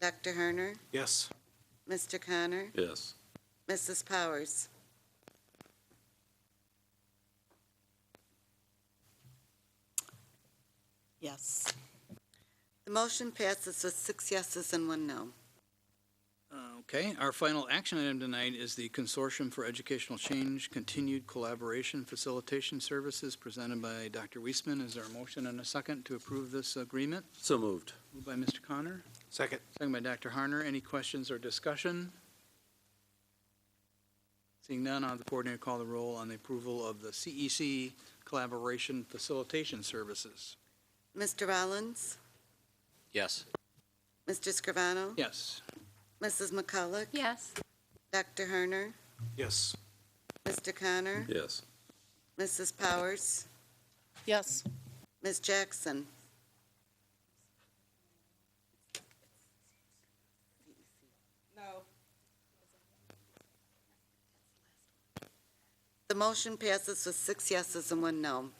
Dr. Herner? Yes. Mr. Connor? Yes. Mrs. Powers? Yes. The motion passes with 6 yeses and 1 no. Okay, our final action item tonight is the Consortium for Educational Change Continued Collaboration Facilitation Services presented by Dr. Weisman. Is there a motion and a second to approve this agreement? So moved. Moved by Mr. Connor, Second. second by Dr. Harner. Any questions or discussion? Seeing none, I'll have the coordinator call the roll on the approval of the CEC Collaboration Facilitation Services. Mr. Rollins? Yes. Mr. Scrivano? Yes. Mrs. McCullough? Yes. Dr. Herner? Yes. Mr. Connor? Yes. Mrs. Powers? Yes. Ms. Jackson? No. The motion passes with 6 yeses and 1 no.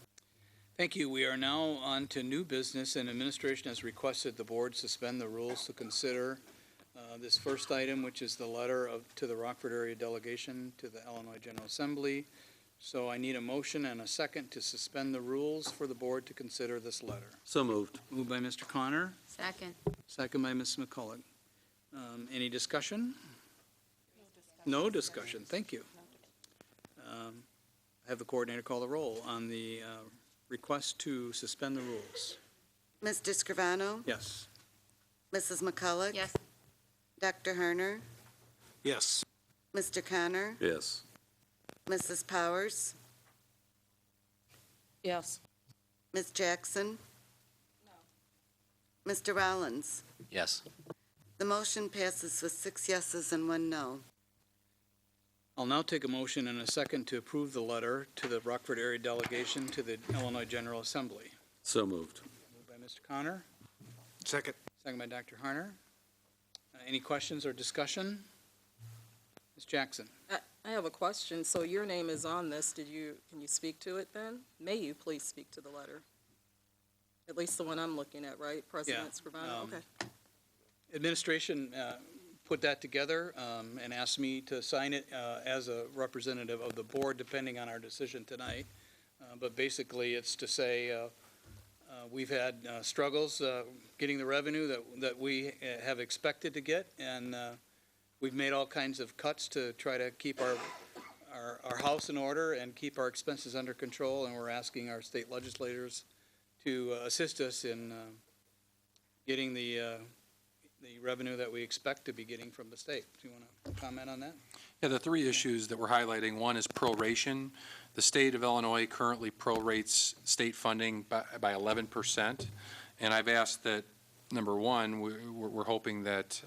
Thank you. We are now on to new business, and administration has requested the board suspend the rules to consider this first item, which is the letter to the Rockford area delegation to the Illinois General Assembly. So I need a motion and a second to suspend the rules for the board to consider this letter. So moved. Moved by Mr. Connor, Second. second by Ms. McCullough. Any discussion? No discussion. Thank you. Have the coordinator call the roll on the request to suspend the rules. Mr. Scrivano? Yes. Mrs. McCullough? Yes. Dr. Herner? Yes. Mr. Connor? Yes. Mrs. Powers? Yes. Ms. Jackson? No. Mr. Rollins? Yes. The motion passes with 6 yeses and 1 no. I'll now take a motion and a second to approve the letter to the Rockford area delegation to the Illinois General Assembly. So moved. Moved by Mr. Connor, Second. second by Dr. Harner. Any questions or discussion? Ms. Jackson? I have a question. So your name is on this. Can you speak to it then? May you please speak to the letter? At least the one I'm looking at, right? President Scrivano? Okay. Administration put that together and asked me to sign it as a representative of the board, depending on our decision tonight. But basically, it's to say We've had struggles getting the revenue that we have expected to get, and we've made all kinds of cuts to try to keep our house in order and keep our expenses under control, and we're asking our state legislators to assist us in getting the revenue that we expect to be getting from the state. Do you want to comment on that? Yeah, the three issues that we're highlighting, one is proration. The state of Illinois currently prorates state funding by 11%. And I've asked that, number one, we're hoping that,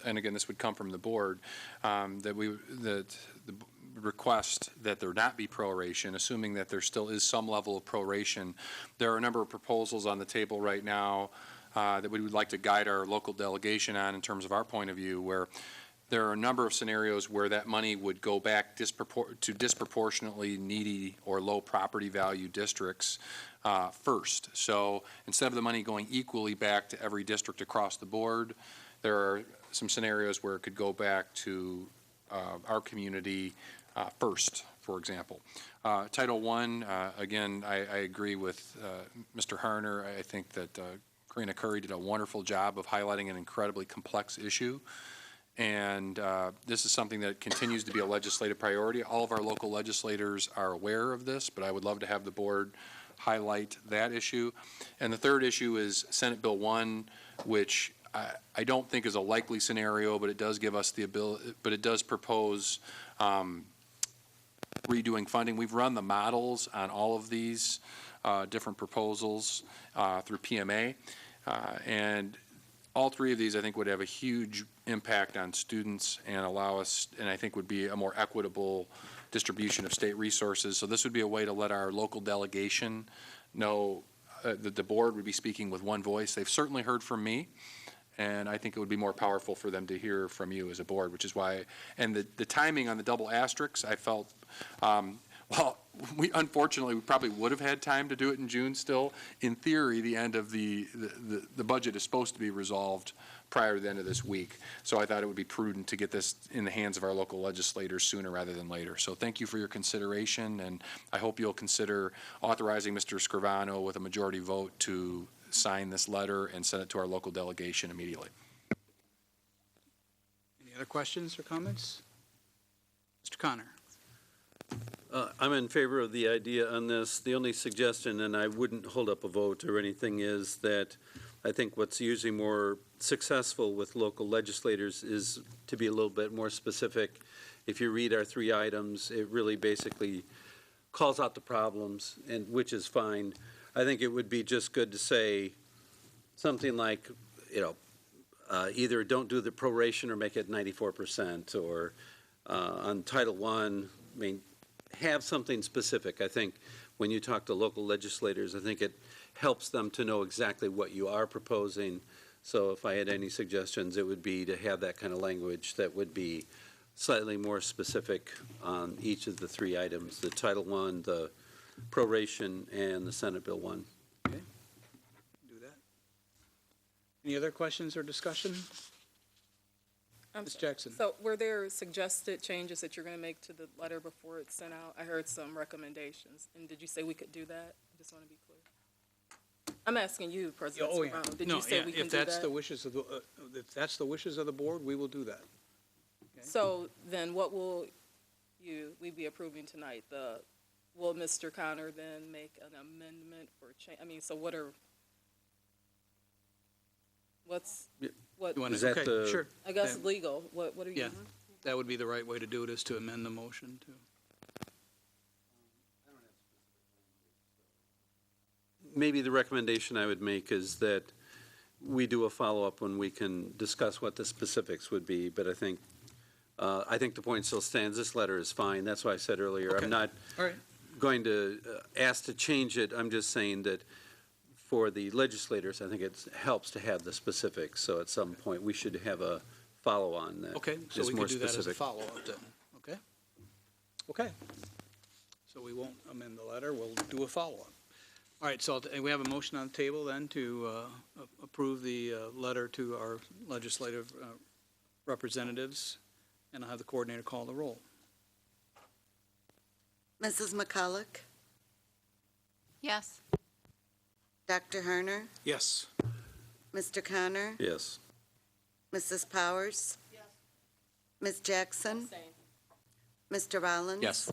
and again, this would come from the board, that the request that there not be proration, assuming that there still is some level of proration. There are a number of proposals on the table right now that we would like to guide our local delegation on in terms of our point of view, where there are a number of scenarios where that money would go back to disproportionately needy or low property value districts first. So instead of the money going equally back to every district across the board, there are some scenarios where it could go back to our community first, for example. Title I, again, I agree with Mr. Harner. I think that Karina Curry did a wonderful job of highlighting an incredibly complex issue. And this is something that continues to be a legislative priority. All of our local legislators are aware of this, but I would love to have the board highlight that issue. And the third issue is Senate Bill 1, which I don't think is a likely scenario, but it does give us the ability, but it does propose redoing funding. We've run the models on all of these different proposals through PMA. And all three of these, I think, would have a huge impact on students and allow us, and I think would be a more equitable distribution of state resources. So this would be a way to let our local delegation know that the board would be speaking with one voice. They've certainly heard from me, and I think it would be more powerful for them to hear from you as a board, which is why, and the timing on the double asterisks, I felt, well, unfortunately, we probably would have had time to do it in June still. In theory, the end of the budget is supposed to be resolved prior to the end of this week. So I thought it would be prudent to get this in the hands of our local legislators sooner rather than later. So thank you for your consideration, and I hope you'll consider authorizing Mr. Scrivano with a majority vote to sign this letter and send it to our local delegation immediately. Any other questions or comments? Mr. Connor. I'm in favor of the idea on this. The only suggestion, and I wouldn't hold up a vote or anything, is that I think what's usually more successful with local legislators is to be a little bit more specific. If you read our three items, it really basically calls out the problems, and which is fine. I think it would be just good to say something like, either don't do the proration or make it 94%, or on Title I, have something specific. I think when you talk to local legislators, I think it helps them to know exactly what you are proposing. So if I had any suggestions, it would be to have that kind of language that would be slightly more specific on each of the three items, the Title I, the proration, and the Senate Bill 1. Okay, do that. Any other questions or discussion? Ms. Jackson. So were there suggested changes that you're going to make to the letter before it's sent out? I heard some recommendations, and did you say we could do that? I just want to be clear. I'm asking you, President Scrivano. Did you say we can do that? If that's the wishes of if that's the wishes of the board, we will do that. Okay. So then what will we be approving tonight? Will Mr. Connor then make an amendment or change? I mean, so what? You want Is to, that okay, sure. I guess legal. What are you? Yeah, that would be the right way to do it, is to amend the motion to. Maybe the recommendation I would make is that we do a follow-up when we can discuss what the specifics would be, but I think the point still stands. This letter is fine. That's why I said earlier, Okay. I'm not All right. going to ask to change it. I'm just saying that for the legislators, I think it helps to have the specifics. So at some point, we should have a follow-on that Okay, so is we more can do that as a specific. follow-up then, okay? Okay. So we won't amend the letter, we'll do a follow-up. All right, so we have a motion on the table then to approve the letter to our legislative representatives, and I'll have the coordinator call the roll. Mrs. McCulloch? Yes. Dr. Harner? Yes. Mr. Connor? Yes. Mrs. Powers? Yes. Ms. Jackson? Mr. Rollins? Yes.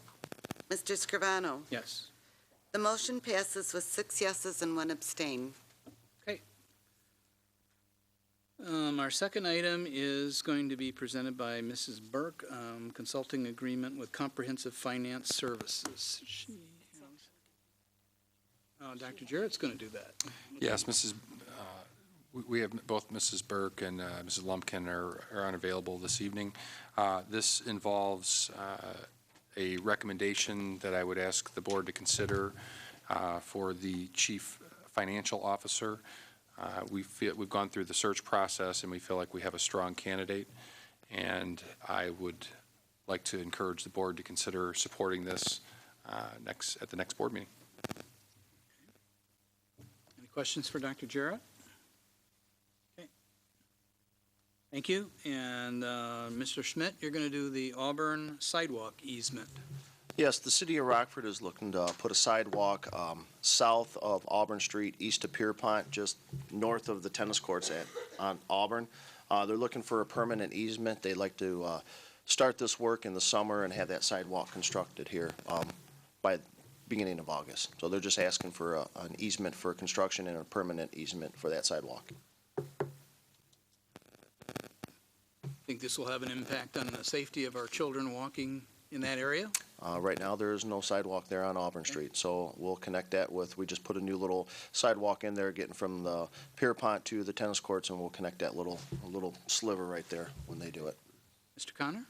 Mr. Scrivano? Yes. The motion passes with 6 yeses and 1 abstain. Our second item is going to be presented by Mrs. Burke, consulting agreement with Comprehensive Finance Services. Dr. Jarrett's going to do that. Yes, we have both Mrs. Burke and Mrs. Lumpkin are unavailable this evening. This involves a recommendation that I would ask the board to consider for the chief financial officer. We've gone through the search process, and we feel like we have a strong candidate, and I would like to encourage the board to consider supporting this at the next board meeting. Any questions for Dr. Jarrett? Okay. Thank you. And Mr. Schmidt, you're going to do the Auburn sidewalk easement. Yes, the city of Rockford is looking to put a sidewalk south of Auburn Street, east of Pierpont, just north of the tennis courts on Auburn. They're looking for a permanent easement. They'd like to start this work in the summer and have that sidewalk constructed here by beginning of August. So they're just asking for an easement for construction and a permanent easement for that sidewalk. Think this will have an impact on the safety of our children walking in that area? Right now, there is no sidewalk there on Auburn Street, so we'll connect that with, we just put a new little sidewalk in there, getting from the Pierpont to the tennis courts, and we'll connect that little sliver right there when they do it. Mr. Connor?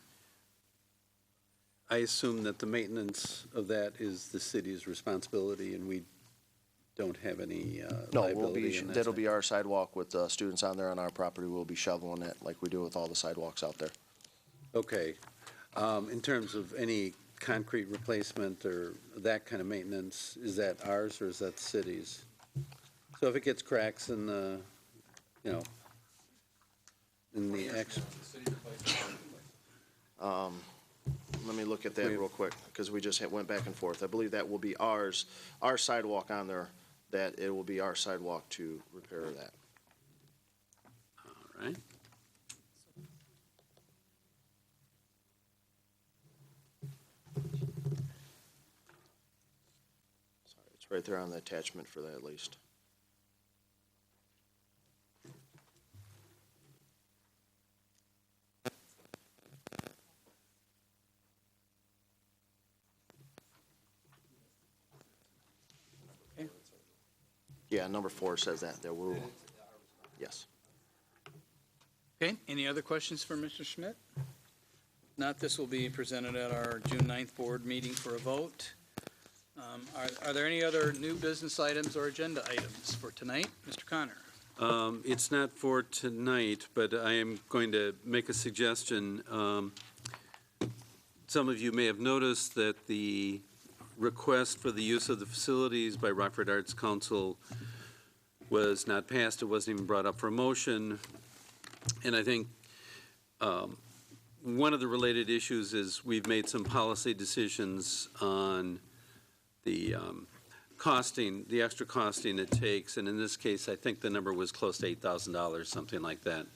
I assume that the maintenance of that is the city's responsibility, and we don't have any No, liability in that. that'll be our sidewalk with students on there on our property. We'll be shoveling it like we do with all the sidewalks out there. Okay. In terms of any concrete replacement or that kind of maintenance, is that ours or is that the city's? So if it gets cracks in the, in the actual. Let me look at that real quick, because we just went back and forth. I believe that will be ours, our sidewalk on there, that it will be our sidewalk to repair that. All right. Sorry, it's right there on the attachment for that list. Yeah, number 4 says that there will, yes. Okay, any other questions for Mr. Schmidt? Not, this will be presented at our June 9th board meeting for a vote. Are there any other new business items or agenda items for tonight? Mr. Connor? It's not for tonight, but I am going to make a suggestion. Some of you may have noticed that the request for the use of the facilities by Rockford Arts Council was not passed. It wasn't even brought up for a motion. And I think one of the related issues is we've made some policy decisions on the costing, the extra costing it takes. And in this case, I think the number was close to $8,000, something like that.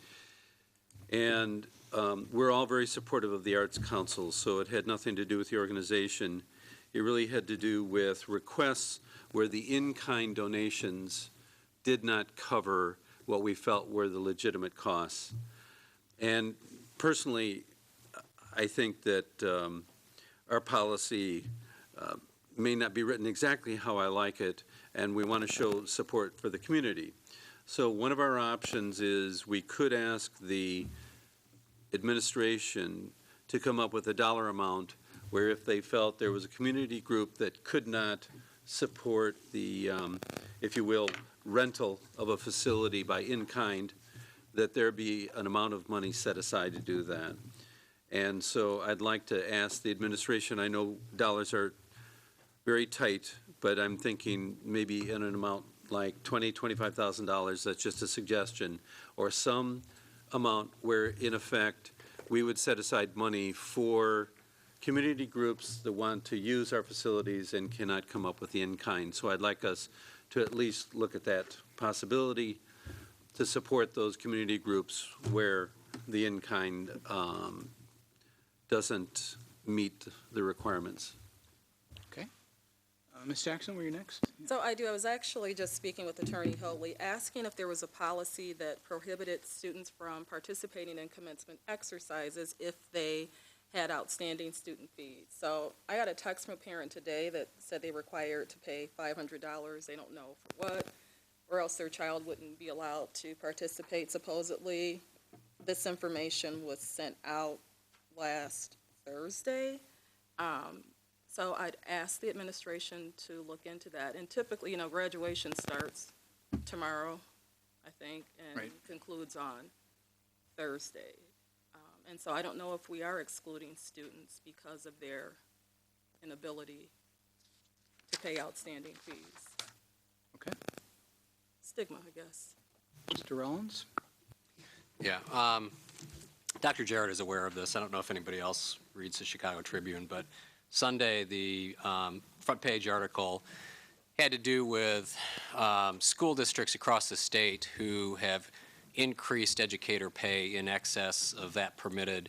And we're all very supportive of the Arts Council, so it had nothing to do with the organization. It really had to do with requests where the in-kind donations did not cover what we felt were the legitimate costs. And personally, I think that our policy may not be written exactly how I like it, and we want to show support for the community. So one of our options is we could ask the administration to come up with a dollar amount where if they felt there was a community group that could not support the, if you will, rental of a facility by in-kind, that there be an amount of money set aside to do that. And so I'd like to ask the administration, I know dollars are very tight, but I'm thinking maybe in an amount like $20,000, $25,000, that's just a suggestion, or some amount where, in effect, we would set aside money for community groups that want to use our facilities and cannot come up with the in-kind. So I'd like us to at least look at that possibility to support those community groups where the in-kind doesn't meet the requirements. Ms. Jackson, were you next? So I was actually just speaking with Attorney Hoadley, asking if there was a policy that prohibited students from participating in commencement exercises if they had outstanding student fees. So I got a text from a parent today that said they were required to pay $500, they don't know for what, or else their child wouldn't be allowed to participate. Supposedly, this information was sent out last Thursday. So I'd ask the administration to look into that. And typically, graduation starts tomorrow, I think, and Right. concludes on Thursday. And so I don't know if we are excluding students because of their inability to pay outstanding fees. Okay. Stigma, I guess. Mr. Rollins? Yeah, Dr. Jarrett is aware of this. I don't know if anybody else reads the Chicago Tribune, but Sunday, the front page article had to do with school districts across the state who have increased educator pay in excess of that permitted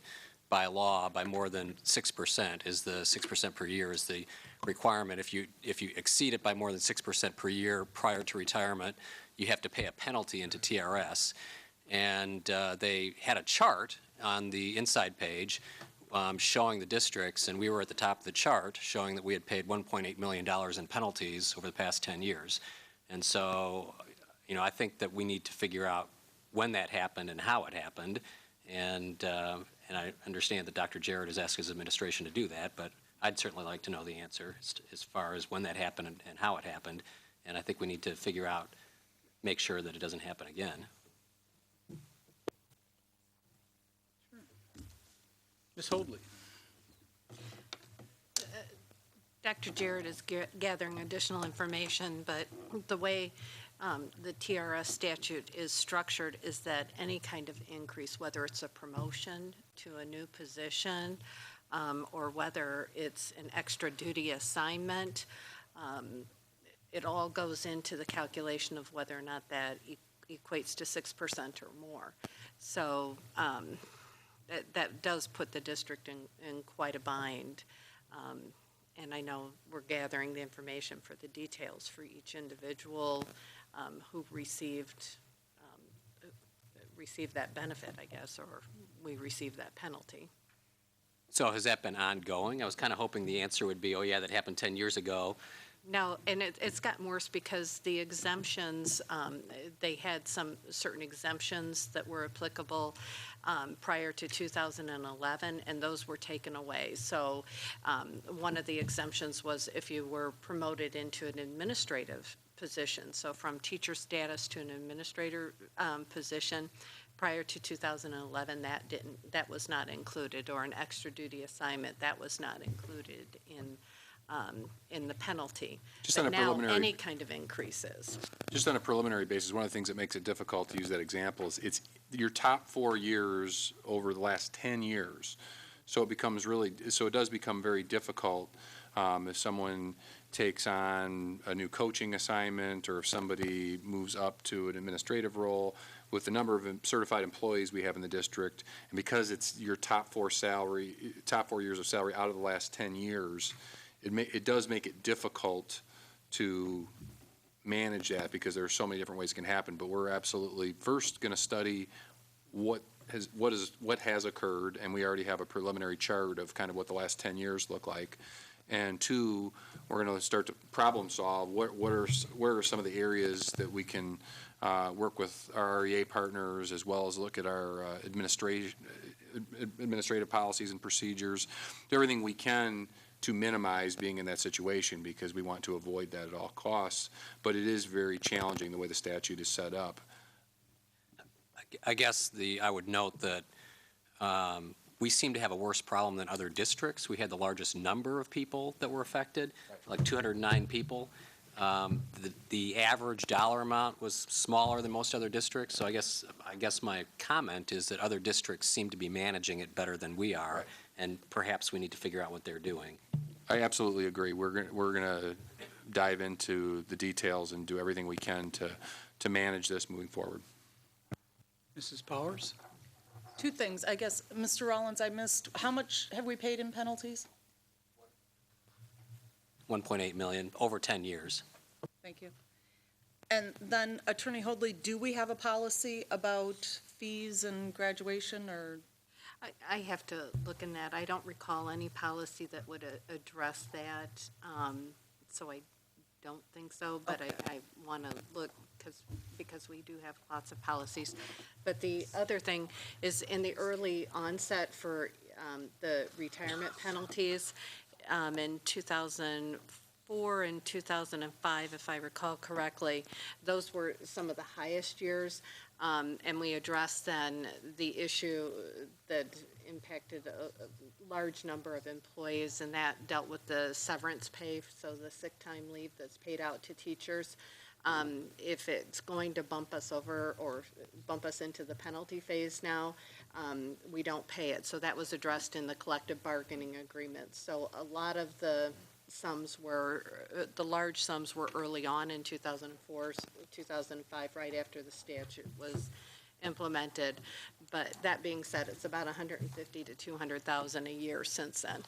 by law by more than 6%. Is the 6% per year is the requirement. If you exceed it by more than 6% per year prior to retirement, you have to pay a penalty into TRS. And they had a chart on the inside page showing the districts, and we were at the top of the chart, showing that we had paid $1.8 million in penalties over the past 10 years. And so, I think that we need to figure out when that happened and how it happened. And I understand that Dr. Jarrett has asked his administration to do that, but I'd certainly like to know the answer as far as when that happened and how it happened. And I think we need to figure out, make sure that it doesn't happen again. Ms. Hoadley? Dr. Jarrett is gathering additional information, but the way the TRS statute is structured is that any kind of increase, whether it's a promotion to a new position or whether it's an extra duty assignment, it all goes into the calculation of whether or not that equates to 6% or more. So that does put the district in quite a bind. And I know we're gathering the information for the details for each individual who received that benefit, I guess, or we received that penalty. So has that been ongoing? I was kind of hoping the answer would be, oh yeah, that happened 10 years ago. No, and it's gotten worse because the exemptions, they had some certain exemptions that were applicable prior to 2011, and those were taken away. So one of the exemptions was if you were promoted into an administrative position, so from teacher status to an administrator position prior to 2011, that was not included, or an extra duty assignment, that was not included in the penalty. Just on But a now, preliminary- any kind of increases. Just on a preliminary basis, one of the things that makes it difficult to use that example is it's your top 4 years over the last 10 years. So it does become very difficult if someone takes on a new coaching assignment or if somebody moves up to an administrative role. With the number of certified employees we have in the district, and because it's your top 4 years of salary out of the last 10 years, it does make it difficult to manage that because there are so many different ways it can happen. But we're absolutely first going to study what has occurred, and we already have a preliminary chart of kind of what the last 10 years look like. And 2, we're going to start to problem solve where are some of the areas that we can work with our REA partners, as well as look at our administrative policies and procedures, do everything we can to minimize being in that situation, because we want to avoid that at all costs. But it is very challenging the way the statute is set up. I guess I would note that we seem to have a worse problem than other districts. We had the largest number of people that were affected, like 209 people. The average dollar amount was smaller than most other districts. So I guess my comment is that other districts seem to be managing it better than we are, and perhaps we need to figure out what they're doing. I absolutely agree. We're going to dive into the details and do everything we can to manage this moving forward. Mrs. Powers? Two things, I guess, Mr. Rollins, I missed, how much have we paid in penalties? 1.8 million over 10 years. Thank you. And then Attorney Hoadley, do we have a policy about fees and graduation, or? I have to look in that. I don't recall any policy that would address that, so I don't think so, but I want to look because we do have lots of policies. But the other thing is in the early onset for the retirement penalties in 2004 and 2005, if I recall correctly, those were some of the highest years. And we addressed then the issue that impacted a large number of employees, and that dealt with the severance pay, so the sick time leave that's paid out to teachers. If it's going to bump us over or bump us into the penalty phase now, we don't pay it. So that was addressed in the collective bargaining agreement. So a lot of the sums were, the large sums were early on in 2004, 2005, right after the statute was implemented. But that being said, it's about 150 to 200,000 a year since then.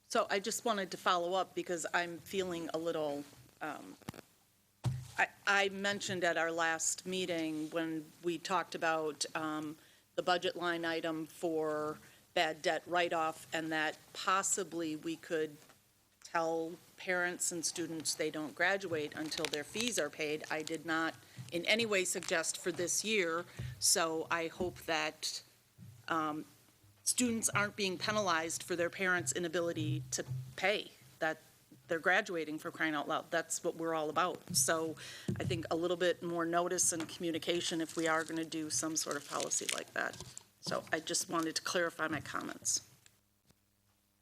So I just wanted to follow up because I'm feeling a little, I mentioned at our last meeting when we talked about the budget line item for bad debt write-off, and that possibly we could tell parents and students they don't graduate until their fees are paid. I did not in any way suggest for this year, so I hope that students aren't being penalized for their parents' inability to pay, that they're graduating, for crying out loud. That's what we're all about. So I think a little bit more notice and communication if we are going to do some sort of policy like that. So I just wanted to clarify my comments.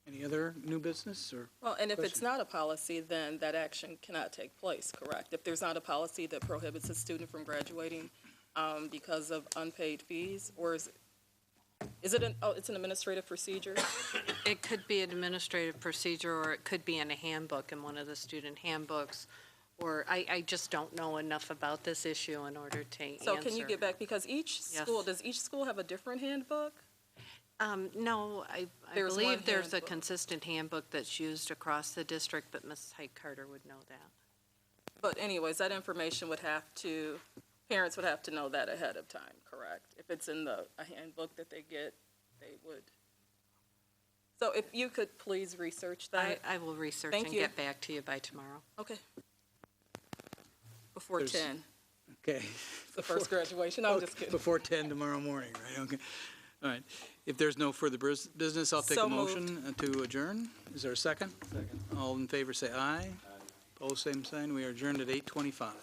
Any other new business or? Well, and if it's question? not a policy, then that action cannot take place, correct? If there's not a policy that prohibits a student from graduating because of unpaid fees, or is it it's an administrative procedure? It could be an administrative procedure, or it could be in a handbook, in one of the student handbooks, or I just don't know enough about this issue in order to answer. So can you get back, because each school, Yes. does each school have a different handbook? No, I There's one believe there's a handbook. consistent handbook that's used across the district, but Mrs. Hyde-Carter would know that. But anyways, that information parents would have to know that ahead of time, correct? If it's in a handbook that they get, they would. So if you could please research that. I will research Thank and you. get back to you by tomorrow. Okay. Before There's- 10, Okay. the first graduation, I'm just kidding. Before 10 tomorrow morning, right? Okay. All right. If there's no further business, I'll take So a motion to adjourn. Is there a second? Second. All in favor, say aye. Opposed, same sign. We are adjourned at 8:25.